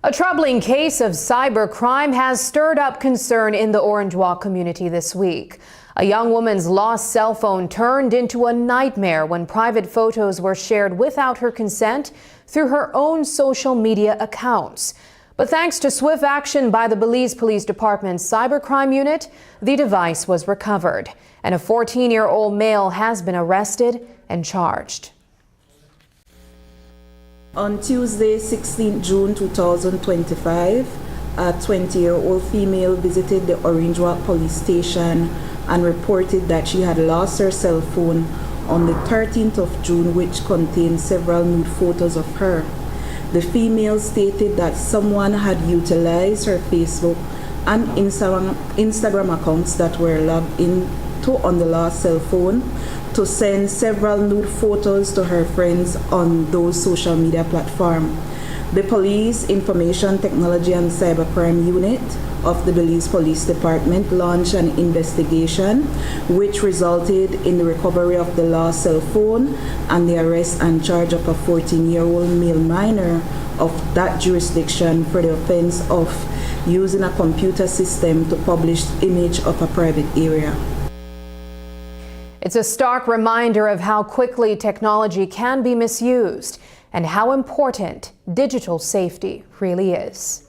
S1: A troubling case of cybercrime has stirred up concern in the Orange Walk community this week. A young woman's lost cell phone turned into a nightmare when private photos were shared without her consent through her own social media accounts. But thanks to swift action by the Belize Police Department's cybercrime unit, the device was recovered, and a 14-year-old male has been arrested and charged.
S2: On Tuesday, 16 June 2025, a 20-year-old female visited the Orange Walk police station and reported that she had lost her cell phone on the 13th of June, which contained several nude photos of her. The female stated that someone had utilized her Facebook and Instagram accounts that were logged into on the lost cell phone to send several nude photos to her friends on those social media platforms. The Police Information Technology and Cybercrime Unit of the Belize Police Department launched an investigation which resulted in the recovery of the lost cell phone and the arrest and charge of a 14-year-old male minor of that jurisdiction for the offense of using a computer system to publish image of a private area.
S1: It's a stark reminder of how quickly technology can be misused and how important digital safety really is.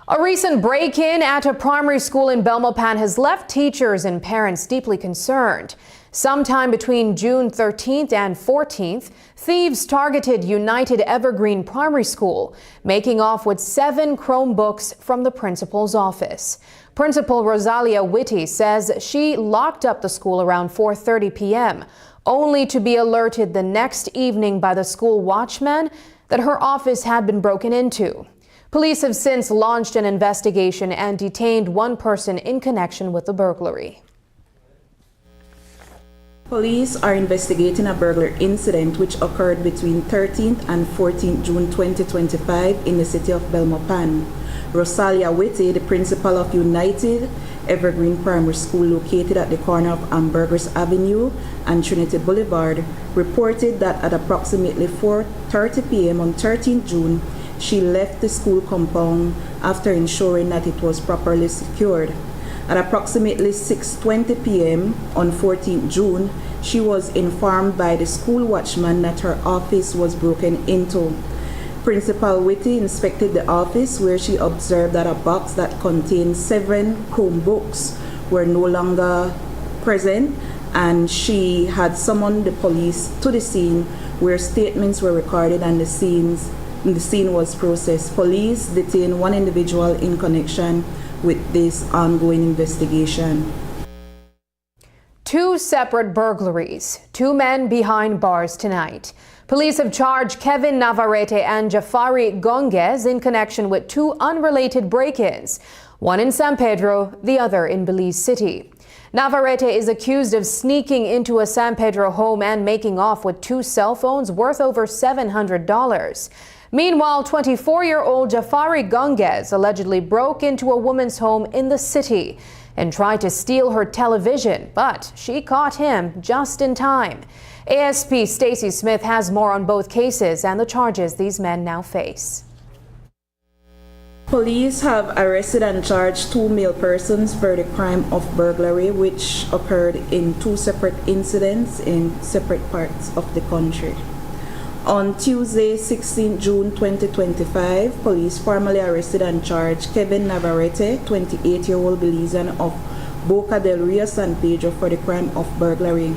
S1: A recent break-in at a primary school in Belmopan has left teachers and parents deeply concerned. Sometime between June 13th and 14th, thieves targeted United Evergreen Primary School, making off with 7 Chromebooks from the principal's office. Principal Rosalia Whitty says she locked up the school around 4:30 p.m., only to be alerted the next evening by the school watchman that her office had been broken into. Police have since launched an investigation and detained one person in connection with the burglary.
S2: Police are investigating a burglary incident which occurred between 13th and 14th June 2025 in the city of Belmopan. Rosalia Whitty, the principal of United Evergreen Primary School located at the corner of Ambergris Avenue and Trinity Boulevard, reported that at approximately 4:30 p.m. on 13th June, she left the school compound after ensuring that it was properly secured. At approximately 6:20 p.m. on 14th June, she was informed by the school watchman that her office was broken into. Principal Whitty inspected the office where she observed that a box that contained 7 Chromebooks were no longer present, and she had summoned the police to the scene where statements were recorded and the scene was processed. Police detained one individual in connection with this ongoing investigation.
S1: 2 separate burglaries, 2 men behind bars tonight. Police have charged Kevin Navarrete and Jafari Gonguez in connection with 2 unrelated break-ins, one in San Pedro, the other in Belize City. Navarrete is accused of sneaking into a San Pedro home and making off with 2 cell phones worth over $700. Meanwhile, 24-year-old Jafari Gonguez allegedly broke into a woman's home in the city and tried to steal her television, but she caught him just in time. ASP Stacey Smith has more on both cases and the charges these men now face.
S2: Police have arrested and charged 2 male persons for the crime of burglary, which occurred in 2 separate incidents in separate parts of the country. On Tuesday, 16 June 2025, police formally arrested and charged Kevin Navarrete, 28-year-old Belizean of Boca del Rio, San Pedro, for the crime of burglary.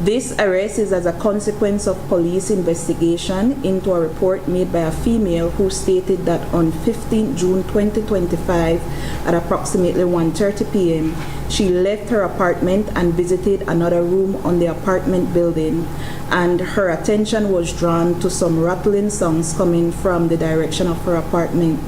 S2: This arrest is as a consequence of police investigation into a report made by a female who stated that on 15 June 2025 at approximately 1:30 p.m. she left her apartment and visited another room on the apartment building, and her attention was drawn to some rattling sounds coming from the direction of her apartment.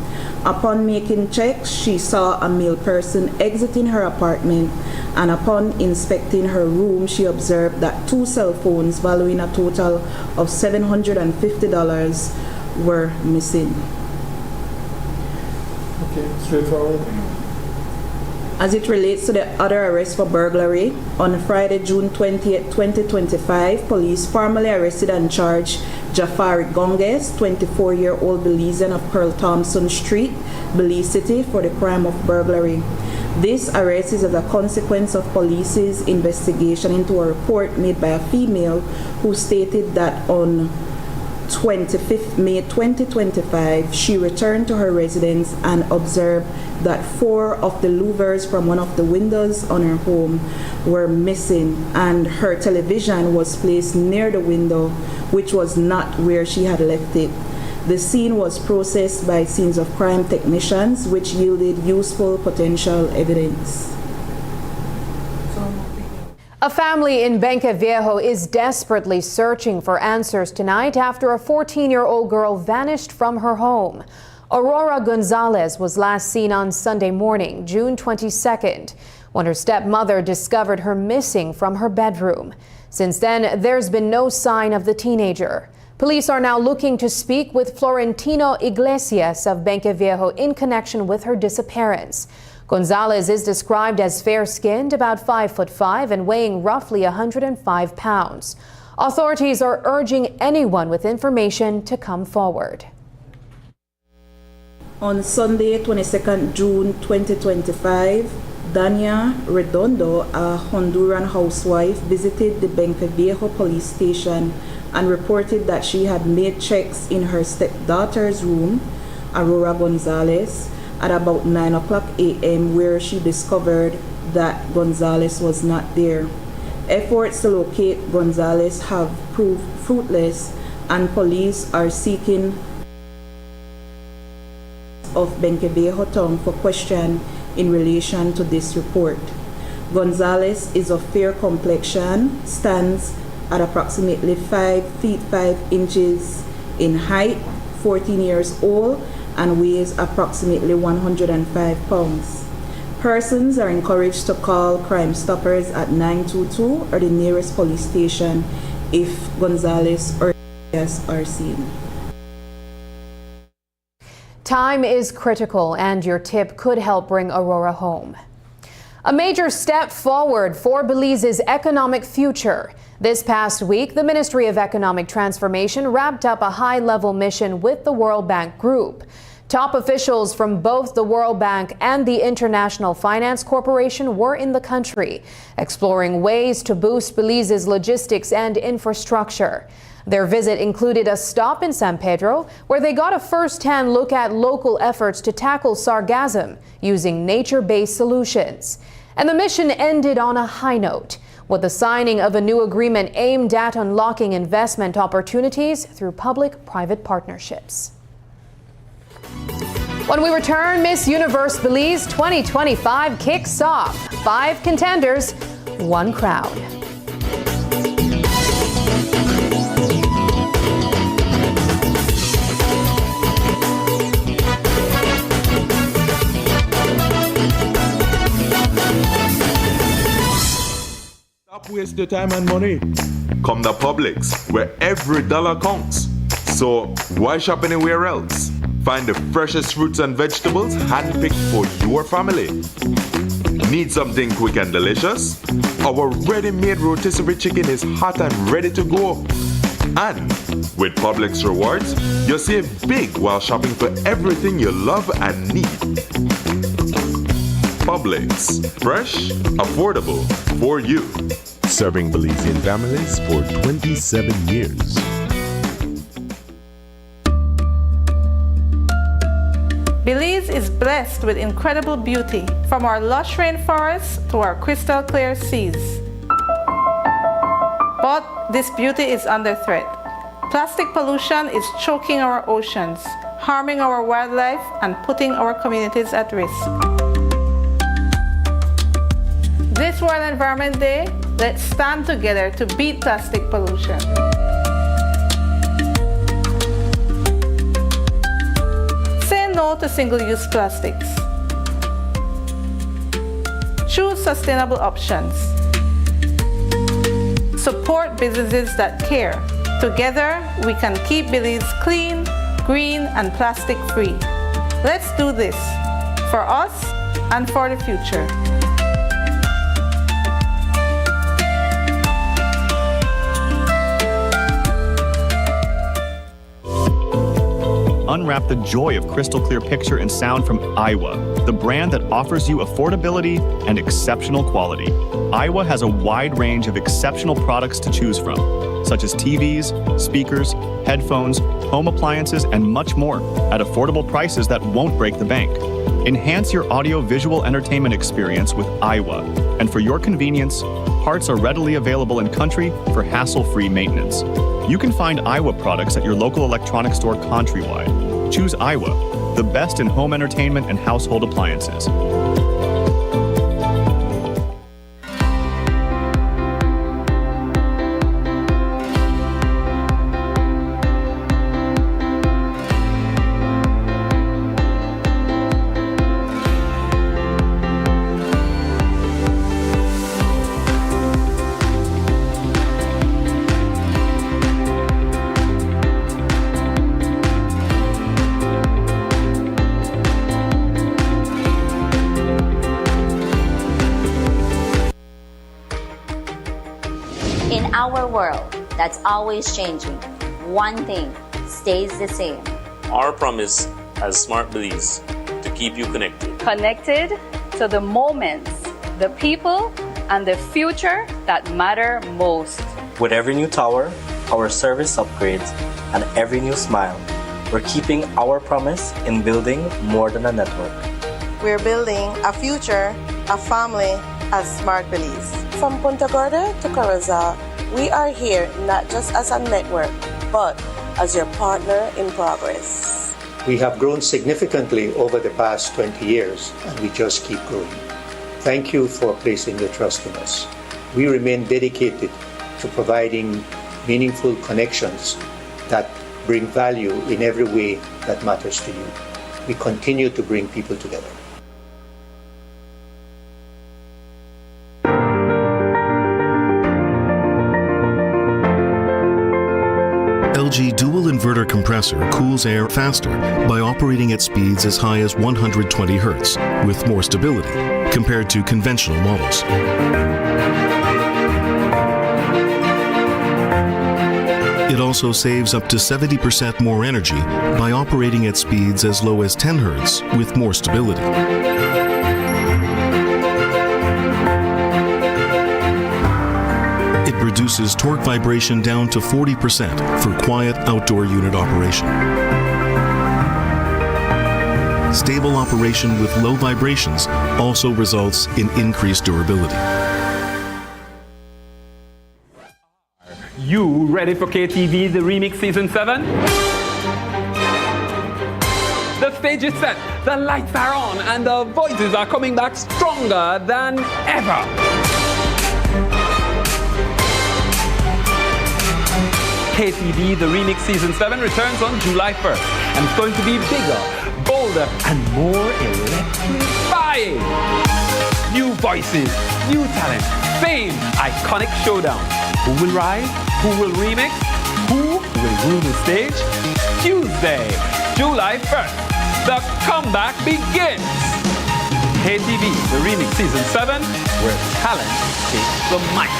S2: Upon making checks, she saw a male person exiting her apartment, and upon inspecting her room, she observed that 2 cell phones valuing a total of $750 were missing.
S6: Okay, straightforward.
S2: As it relates to the other arrest for burglary, on Friday, June 20th, 2025, police formally arrested and charged Jafari Gonguez, 24-year-old Belizean of Pearl Thompson Street, Belize City, for the crime of burglary. This arrest is as a consequence of police's investigation into a report made by a female who stated that on 25th May 2025, she returned to her residence and observed that 4 of the louvers from one of the windows on her home were missing, and her television was placed near the window, which was not where she had left it. The scene was processed by scenes of crime technicians, which yielded useful potential evidence.
S1: A family in Benque Viejo is desperately searching for answers tonight after a 14-year-old girl vanished from her home. Aurora Gonzalez was last seen on Sunday morning, June 22nd, when her stepmother discovered her missing from her bedroom. Since then, there's been no sign of the teenager. Police are now looking to speak with Florentino Iglesias of Benque Viejo in connection with her disappearance. Gonzalez is described as fair-skinned, about 5'5", and weighing roughly 105 pounds. Authorities are urging anyone with information to come forward.
S2: On Sunday, 22nd June 2025, Dania Redondo, a Honduran housewife, visited the Benque Viejo police station and reported that she had made checks in her stepdaughter's room, Aurora Gonzalez, at about 9 o'clock a.m., where she discovered that Gonzalez was not there. Efforts to locate Gonzalez have proved fruitless, and police are seeking of Benque Viejo town for question in relation to this report. Gonzalez is of fair complexion, stands at approximately 5 feet 5 inches in height, 14 years old, and weighs approximately 105 pounds. Persons are encouraged to call Crime Stoppers at 922 or the nearest police station if Gonzalez or Iglesias are seen.
S1: Time is critical, and your tip could help bring Aurora home. A major step forward for Belize's economic future. This past week, the Ministry of Economic Transformation wrapped up a high-level mission with the World Bank Group. Top officials from both the World Bank and the International Finance Corporation were in the country, exploring ways to boost Belize's logistics and infrastructure. Their visit included a stop in San Pedro, where they got a first-hand look at local efforts to tackle sargassum using nature-based solutions. And the mission ended on a high note, with the signing of a new agreement aimed at unlocking investment opportunities through public-private partnerships. When we return, Miss Universe Belize 2025 kicks off. 5 contenders, 1 crowd.
S12: Stop wasting your time and money. Come to Publix, where every dollar counts. So why shop anywhere else? Find the freshest fruits and vegetables handpicked for your family. Need something quick and delicious? Our ready-made rotisserie chicken is hot and ready to go. And with Publix Rewards, you'll save big while shopping for everything you love and need. Publix, fresh, affordable, for you.
S15: Serving Belizean families for 27 years.
S16: Belize is blessed with incredible beauty, from our lush rainforests to our crystal clear seas. But this beauty is under threat. Plastic pollution is choking our oceans, harming our wildlife, and putting our communities at risk. This World Environment Day, let's stand together to beat plastic pollution. Say no to single-use plastics. Choose sustainable options. Support businesses that care. Together, we can keep Belize clean, green, and plastic-free. Let's do this for us and for the future.
S17: Unwrap the joy of crystal clear picture and sound from Iowa, the brand that offers you affordability and exceptional quality. Iowa has a wide range of exceptional products to choose from, such as TVs, speakers, headphones, home appliances, and much more at affordable prices that won't break the bank. Enhance your audio-visual entertainment experience with Iowa, and for your convenience, parts are readily available in country for hassle-free maintenance. You can find Iowa products at your local electronics store countrywide. Choose Iowa, the best in home entertainment and household appliances.
S4: our world that's always changing, one thing stays the same.
S5: Our promise as Smart Belize to keep you connected.
S8: Connected to the moments, the people, and the future that matter most.
S20: With every new tower, our service upgrades, and every new smile, we're keeping our promise in building more than a network.
S18: We're building a future, a family as Smart Belize. From Punta Gorda to Corozal, we are here not just as a network, but as your partner in progress.
S19: We have grown significantly over the past 20 years, and we just keep growing. Thank you for placing your trust in us. We remain dedicated to providing meaningful connections that bring value in every way that matters to you. We continue to bring people together.
S21: LG dual inverter compressor cools air faster by operating at speeds as high as 120 Hz with more stability compared to conventional models. It also saves up to 70% more energy by operating at speeds as low as 10 Hz with more stability. It reduces torque vibration down to 40% for quiet outdoor unit operation. Stable operation with low vibrations also results in increased durability.
S23: You ready for KTV, the Remix Season 7? The stage is set, the lights are on, and the voices are coming back stronger than ever. KTV, the Remix Season 7 returns on July 1st, and it's going to be bigger, bolder, and more electrifying. New voices, new talent, fame, iconic showdown. Who will rise? Who will remix? Who will rule the stage? Tuesday, July 1st, the comeback begins. KTV, the Remix Season 7, where talent takes the mic.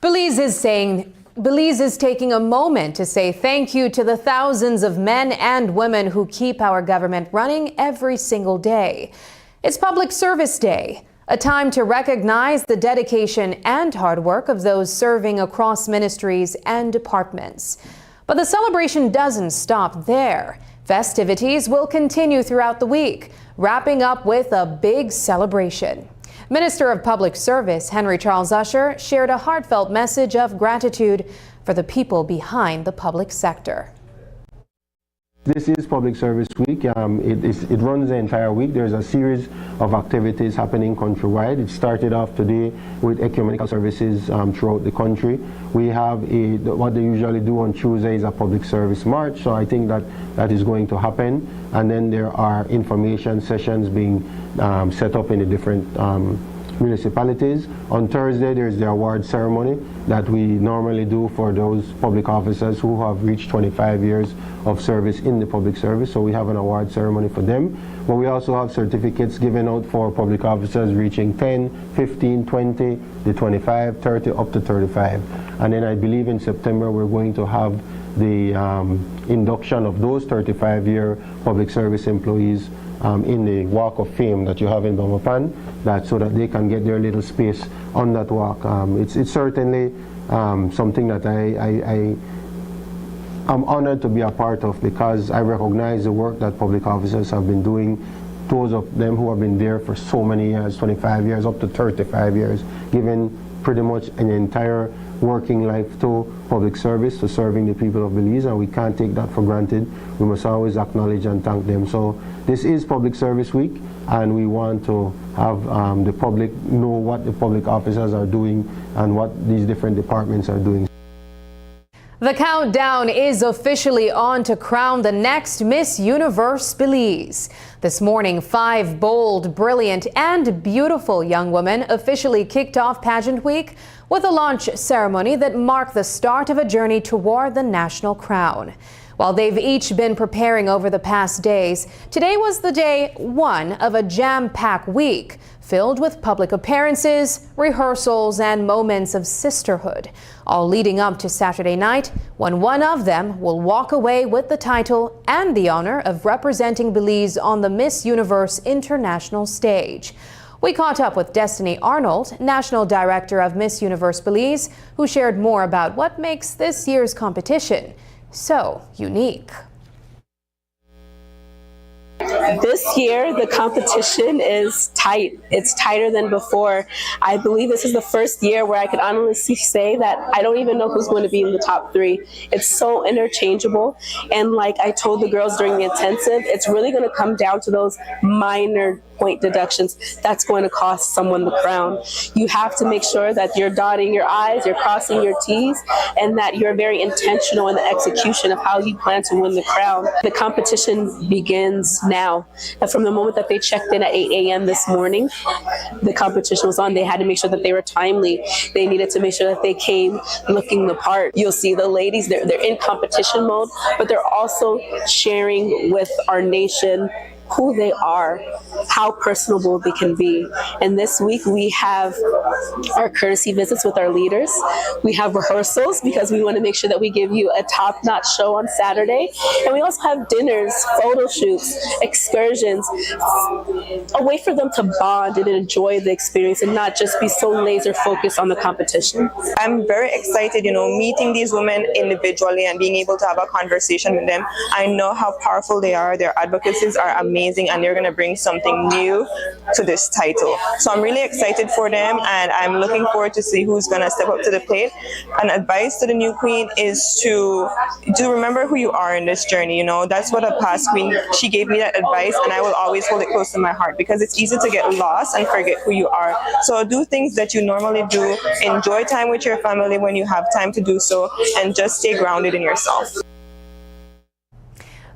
S1: Belize is taking a moment to say thank you to the thousands of men and women who keep our government running every single day. It's Public Service Day, a time to recognize the dedication and hard work of those serving across ministries and departments. But the celebration doesn't stop there. Festivities will continue throughout the week, wrapping up with a big celebration. Minister of Public Service Henry Charles Usher shared a heartfelt message of gratitude for the people behind the public sector.
S22: This is Public Service Week. It runs the entire week. There's a series of activities happening countrywide. It started off today with ecumenical services throughout the country. We have what they usually do on Tuesday is a public service march, so I think that is going to happen. And then there are information sessions being set up in the different municipalities. On Thursday, there's the award ceremony that we normally do for those public officers who have reached 25 years of service in the public service. So we have an award ceremony for them. But we also have certificates given out for public officers reaching 10, 15, 20, the 25, 30, up to 35. And then I believe in September we're going to have the induction of those 35-year public service employees in the Walk of Fame that you have in Bamapan, so that they can get their little space on that walk. It's certainly something that I'm honored to be a part of, because I recognize the work that public officers have been doing, those of them who have been there for so many years, 25 years, up to 35 years, giving pretty much an entire working life to public service, to serving the people of Belize, and we can't take that for granted. We must always acknowledge and thank them. So this is Public Service Week, and we want to have the public know what the public officers are doing and what these different departments are doing.
S1: The countdown is officially on to crown the next Miss Universe Belize. This morning, 5 bold, brilliant, and beautiful young women officially kicked off Pageant Week with a launch ceremony that marked the start of a journey toward the national crown. While they've each been preparing over the past days, today was the day one of a jam-packed week filled with public appearances, rehearsals, and moments of sisterhood, all leading up to Saturday night when one of them will walk away with the title and the honor of representing Belize on the Miss Universe International stage. We caught up with Destiny Arnold, National Director of Miss Universe Belize, who shared more about what makes this year's competition so unique.
S7: This year, the competition is tight. It's tighter than before. I believe this is the first year where I could honestly say that I don't even know who's going to be in the top 3. It's so interchangeable. And like I told the girls during the intensive, it's really going to come down to those minor point deductions that's going to cost someone the crown. You have to make sure that you're dotting your I's, you're crossing your T's, and that you're very intentional in the execution of how you plan to win the crown. The competition begins now. And from the moment that they checked in at 8 a.m. this morning, the competition was on. They had to make sure that they were timely. They needed to make sure that they came looking the part. You'll see the ladies, they're in competition mode, but they're also sharing with our nation who they are, how personable they can be. And this week we have our courtesy visits with our leaders. We have rehearsals because we want to make sure that we give you a top-notch show on Saturday. And we also have dinners, photo shoots, excursions, a way for them to bond and enjoy the experience and not just be so laser focused on the competition.
S9: I'm very excited, meeting these women individually and being able to have a conversation with them. I know how powerful they are. Their advocacies are amazing, and they're going to bring something new to this title. So I'm really excited for them, and I'm looking forward to see who's going to step up to the plate. An advice to the new queen is to remember who you are in this journey. That's what a past queen, she gave me that advice, and I will always hold it close to my heart because it's easy to get lost and forget who you are. So do things that you normally do, enjoy time with your family when you have time to do so, and just stay grounded in yourself.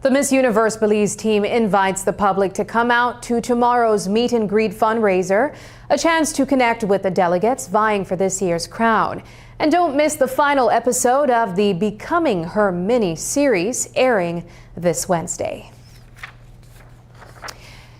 S1: The Miss Universe Belize team invites the public to come out to tomorrow's meet and greet fundraiser, a chance to connect with the delegates vying for this year's crown. And don't miss the final episode of the Becoming Her mini-series airing this Wednesday.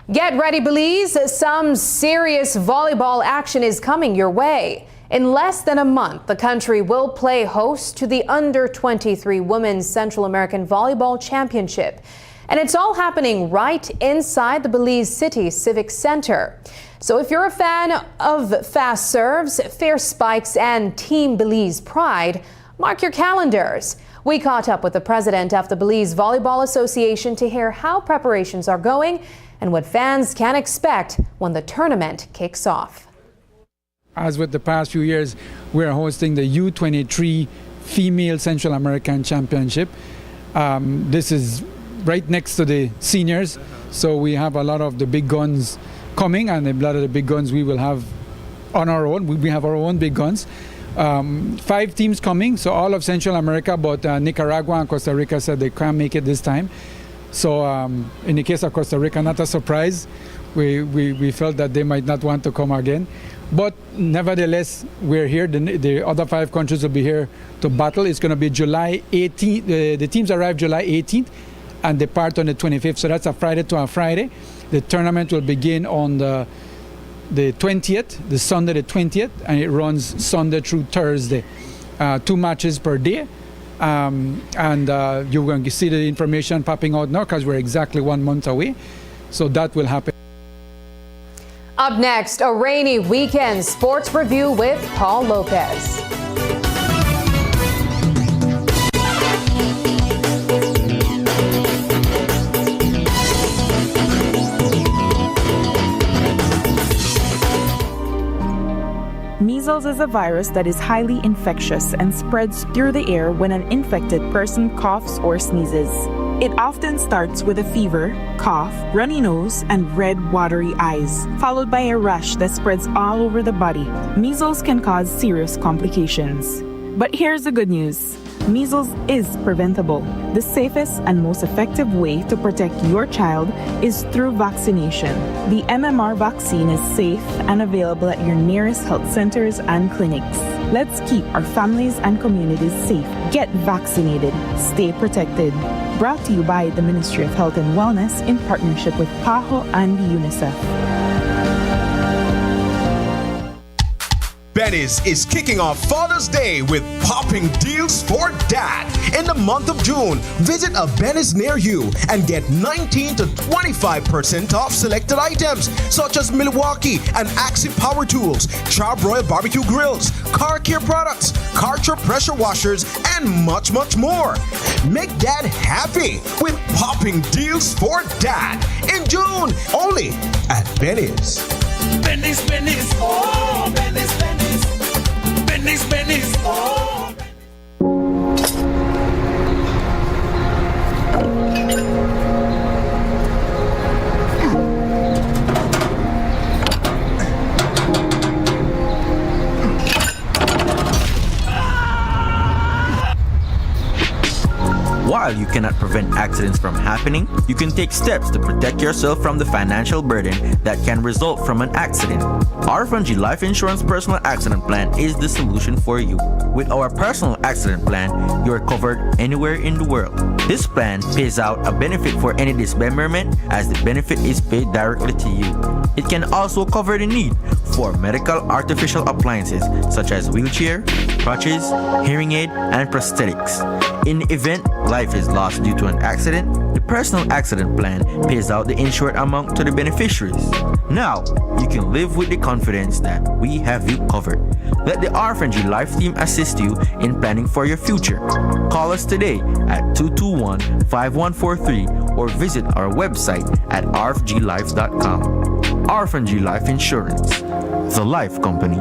S1: Get ready, Belize. Some serious volleyball action is coming your way. In less than a month, the country will play host to the Under-23 Women's Central American Volleyball Championship. And it's all happening right inside the Belize City Civic Center. So if you're a fan of fast serves, fair spikes, and Team Belize pride, mark your calendars. We caught up with the president of the Belize Volleyball Association to hear how preparations are going and what fans can expect when the tournament kicks off.
S10: As with the past few years, we're hosting the U23 Female Central American Championship. This is right next to the seniors, so we have a lot of the big guns coming, and a lot of the big guns we will have on our own. We have our own big guns. 5 teams coming, so all of Central America, but Nicaragua and Costa Rica said they can't make it this time. So in the case of Costa Rica, not a surprise. We felt that they might not want to come again. But nevertheless, we're here. The other 5 countries will be here to battle. It's going to be July 18th. The teams arrive July 18th and depart on the 25th. So that's a Friday to a Friday. The tournament will begin on the 20th, the Sunday the 20th, and it runs Sunday through Thursday. 2 matches per day. And you're going to see the information popping out now because we're exactly 1 month away. So that will happen.
S1: Up next, a rainy weekend sports review with Paul Lopez.
S26: Measles is a virus that is highly infectious and spreads through the air when an infected person coughs or sneezes. It often starts with a fever, cough, runny nose, and red, watery eyes, followed by a rash that spreads all over the body. Measles can cause serious complications. But here's the good news. Measles is preventable. The safest and most effective way to protect your child is through vaccination. The MMR vaccine is safe and available at your nearest health centers and clinics. Let's keep our families and communities safe. Get vaccinated. Stay protected. Brought to you by the Ministry of Health and Wellness in partnership with PAHO and UNICEF.
S3: Benny's is kicking off Father's Day with popping deals for dad. In the month of June, visit a Benny's near you and get 19 to 25% off selected items such as Milwaukee and Axie power tools, Charbroil barbecue grills, car care products, Karcher pressure washers, and much, much more. Make dad happy with popping deals for dad in June, only at Benny's.
S11: Benny's, Benny's, oh, Benny's, Benny's, Benny's, Benny's, oh.
S13: While you cannot prevent accidents from happening, you can take steps to protect yourself from the financial burden that can result from an accident. Our Fungi Life Insurance Personal Accident Plan is the solution for you. With our personal accident plan, you are covered anywhere in the world. This plan pays out a benefit for any dismemberment as the benefit is paid directly to you. It can also cover the need for medical artificial appliances such as wheelchair, crutches, hearing aid, and prosthetics. In the event life is lost due to an accident, the personal accident plan pays out the insured amount to the beneficiaries. Now, you can live with the confidence that we have you covered. Let the RFNG Life team assist you in planning for your future. Call us today at 221-5143 or visit our website at rfglife.com. RFNG Life Insurance, the life company.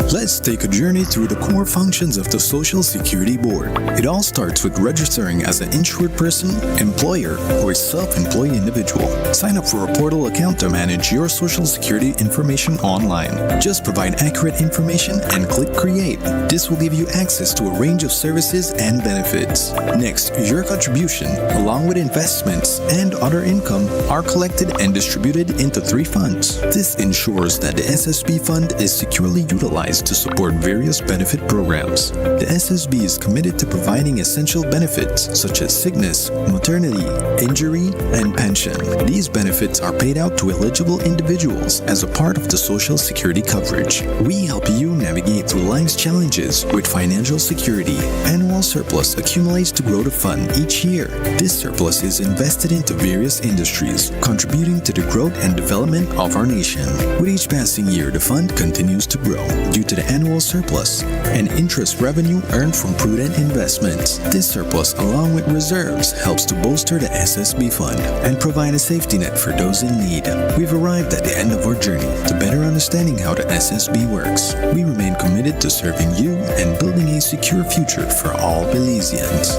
S14: Let's take a journey through the core functions of the Social Security Board. It all starts with registering as an insured person, employer, or self-employed individual. Sign up for a portal account to manage your Social Security information online. Just provide accurate information and click Create. This will give you access to a range of services and benefits. Next, your contribution, along with investments and other income, are collected and distributed into 3 funds. This ensures that the SSB fund is securely utilized to support various benefit programs. The SSB is committed to providing essential benefits such as sickness, maternity, injury, and pension. These benefits are paid out to eligible individuals as a part of the Social Security coverage. We help you navigate through life's challenges with financial security. Annual surplus accumulates to grow the fund each year. This surplus is invested into various industries, contributing to the growth and development of our nation. With each passing year, the fund continues to grow due to the annual surplus and interest revenue earned from prudent investments. This surplus, along with reserves, helps to bolster the SSB fund and provide a safety net for those in need. We've arrived at the end of our journey to better understanding how the SSB works. We remain committed to serving you and building a secure future for all Belizeans.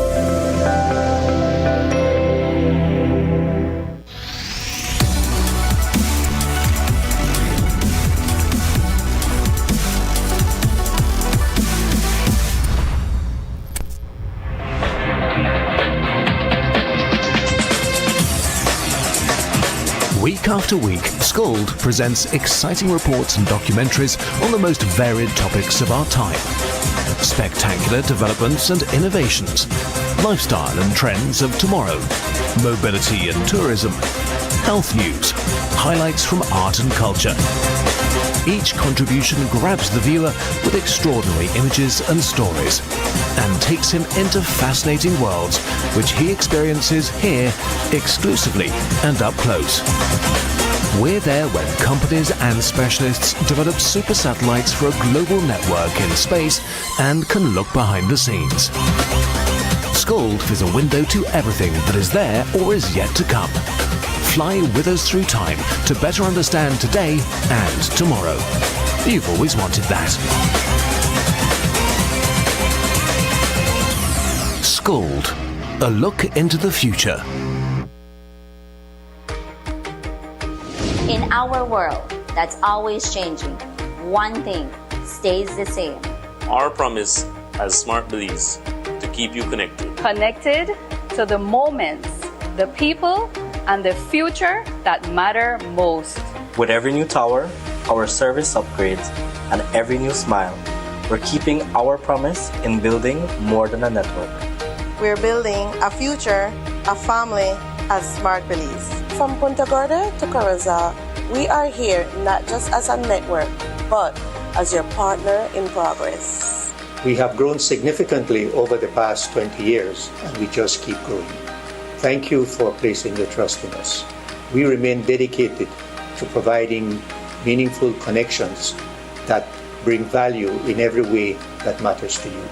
S24: Week after week, Scold presents exciting reports and documentaries on the most varied topics of our time. Spectacular developments and innovations, lifestyle and trends of tomorrow, mobility and tourism, health news, highlights from art and culture. Each contribution grabs the viewer with extraordinary images and stories and takes him into fascinating worlds which he experiences here exclusively and up close. We're there when companies and specialists develop super satellites for a global network in space and can look behind the scenes. Scold is a window to everything that is there or is yet to come. Fly with us through time to better understand today and tomorrow. You've always wanted that. Scold, a look into the future.
S4: In our world that's always changing, one thing stays the same.
S5: Our promise as Smart Belize to keep you connected.
S8: Connected to the moments, the people, and the future that matter most.
S20: With every new tower, our service upgrades, and every new smile, we're keeping our promise in building more than a network.
S18: We're building a future, a family as Smart Belize. From Punta Gorda to Corazza, we are here not just as a network, but as your partner in progress.
S19: We have grown significantly over the past 20 years, and we just keep growing. Thank you for placing your trust in us. We remain dedicated to providing meaningful connections that bring value in every way that matters to you.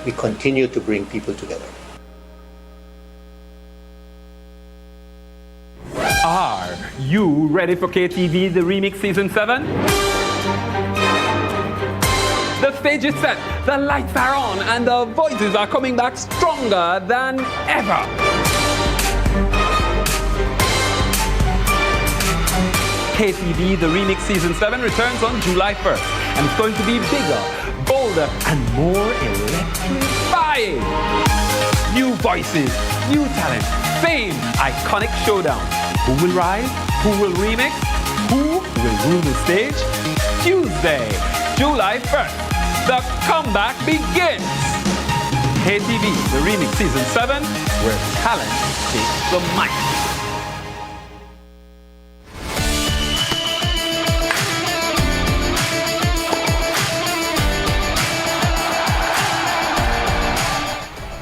S19: We continue to bring people together.
S23: Are you ready for KTV The Remix Season 7? The stage is set, the lights are on, and the voices are coming back stronger than ever. KTV The Remix Season 7 returns on July 1st, and it's going to be bigger, bolder, and more electrifying. New voices, new talent, fame, iconic showdown. Who will rise? Who will remix? Who will rule the stage? Tuesday, July 1st, the comeback begins. KTV The Remix Season 7, where talent takes the mic.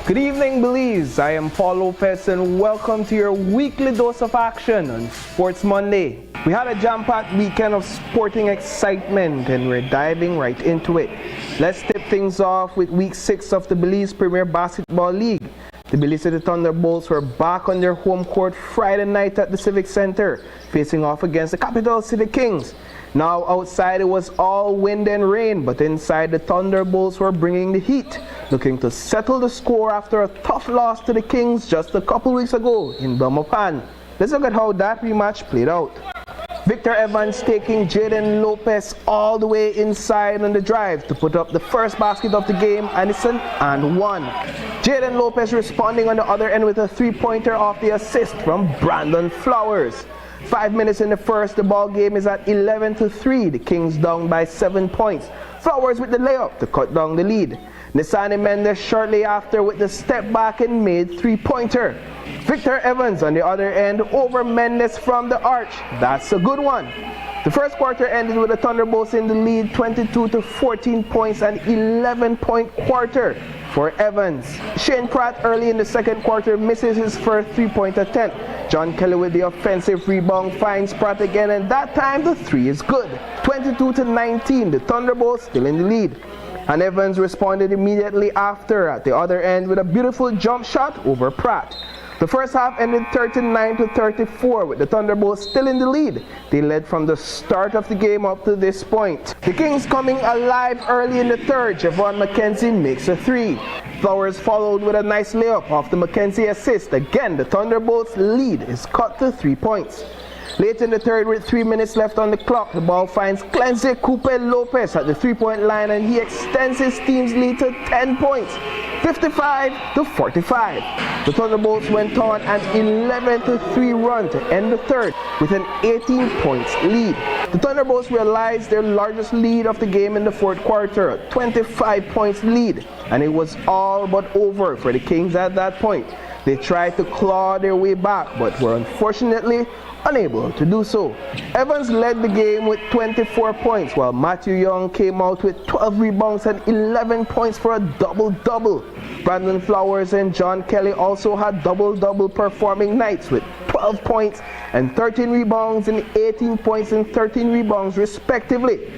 S2: Good evening, Belize. I am Paul Lopez and welcome to your weekly dose of action on Sports Monday. We had a jam-packed weekend of sporting excitement and we're diving right into it. Let's tip things off with week 6 of the Belize Premier Basketball League. The Belize City Thunderbolts were back on their home court Friday night at the Civic Center, facing off against the Capital City Kings. Now outside it was all wind and rain, but inside the Thunderbolts were bringing the heat, looking to settle the score after a tough loss to the Kings just a couple weeks ago in Belmopan. Let's look at how that rematch played out. Victor Evans taking Jaden Lopez all the way inside on the drive to put up the first basket of the game, and it's an and one. Jaden Lopez responding on the other end with a three-pointer off the assist from Brandon Flowers. 5 minutes in the first, the ball game is at 11-3. The Kings down by 7 points. Flowers with the layup to cut down the lead. Nisani Mendes shortly after with the step back and made three-pointer. Victor Evans on the other end over Mendes from the arch. That's a good one. The first quarter ended with the Thunderbolts in the lead, 22-14 points, and 11-point quarter for Evans. Shane Pratt early in the second quarter misses his first three-point attempt. John Kelly with the offensive rebound finds Pratt again, and that time the three is good. 22-19, the Thunderbolts still in the lead. And Evans responded immediately after at the other end with a beautiful jump shot over Pratt. The first half ended 39-34 with the Thunderbolts still in the lead. They led from the start of the game up to this point. The Kings coming alive early in the third. Javon McKenzie makes a three. Flowers followed with a nice layup off the McKenzie assist. Again, the Thunderbolts lead is cut to 3 points. Late in the third with 3 minutes left on the clock, the ball finds Cleanse Coupe Lopez at the three-point line and he extends his team's lead to 10 points, 55-45. The Thunderbolts went on an 11-3 run to end the third with an 18 points lead. The Thunderbolts realized their largest lead of the game in the fourth quarter, a 25 points lead, and it was all but over for the Kings at that point. They tried to claw their way back, but were unfortunately unable to do so. Evans led the game with 24 points, while Matthew Young came out with 12 rebounds and 11 points for a double-double. Brandon Flowers and John Kelly also had double-double performing nights with 12 points and 13 rebounds and 18 points and 13 rebounds respectively.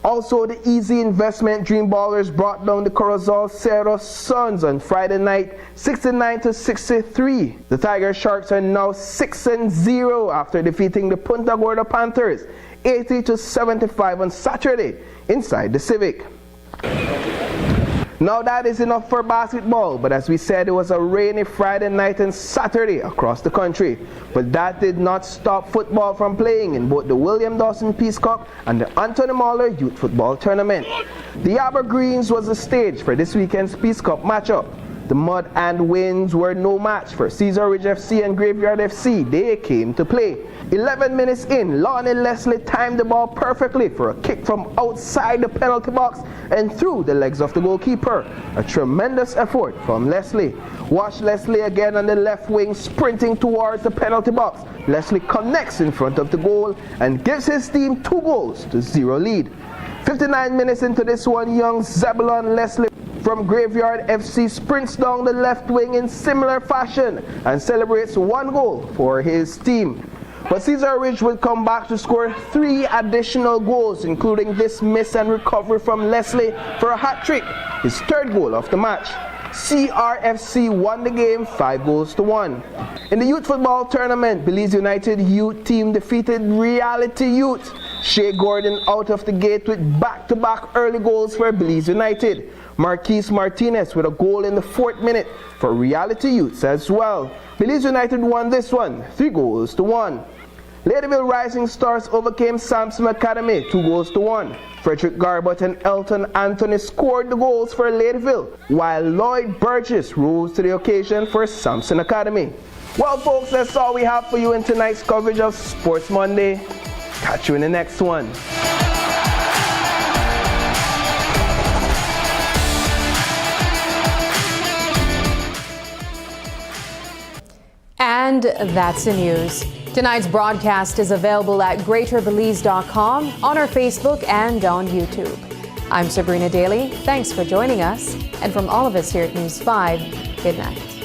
S2: Also, the Easy Investment Dream Ballers brought down the Corozal Cerro Suns on Friday night, 69-63. The Tiger Sharks are now 6-0 after defeating the Punta Gorda Panthers, 80-75 on Saturday inside the Civic. Now that is enough for basketball, but as we said, it was a rainy Friday night and Saturday across the country. But that did not stop football from playing in both the William Dawson Peace Cup and the Anthony Mahler Youth Football Tournament. The Abergreens was the stage for this weekend's Peace Cup matchup. The mud and winds were no match for Cesar Ridge FC and Graveyard FC. They came to play. 11 minutes in, Lonnie Leslie timed the ball perfectly for a kick from outside the penalty box and through the legs of the goalkeeper. A tremendous effort from Leslie. Watch Leslie again on the left wing sprinting towards the penalty box. Leslie connects in front of the goal and gives his team 2-0 lead. 59 minutes into this one, young Zebulon Leslie from Graveyard FC sprints down the left wing in similar fashion and celebrates 1 goal for his team. But Cesar Ridge will come back to score 3 additional goals, including this miss and recovery from Leslie for a hat-trick, his 3rd goal of the match. CRFC won the game 5-1. In the youth football tournament, Belize United youth team defeated Reality Youth. Shea Gordon out of the gate with back-to-back early goals for Belize United. Marquise Martinez with a goal in the 4th minute for Reality Youths as well. Belize United won this one 3-1. Ladyville Rising Stars overcame Samson Academy 2-1. Frederick Garbott and Elton Anthony scored the goals for Ladyville, while Lloyd Burgess rose to the occasion for Samson Academy. Well folks, that's all we have for you in tonight's coverage of Sports Monday. Catch you in the next one.
S1: And that's the news. Tonight's broadcast is available at greaterbelize.com, on our Facebook, and on YouTube. I'm Sabrina Daly. Thanks for joining us. And from all of us here at News 5, good night.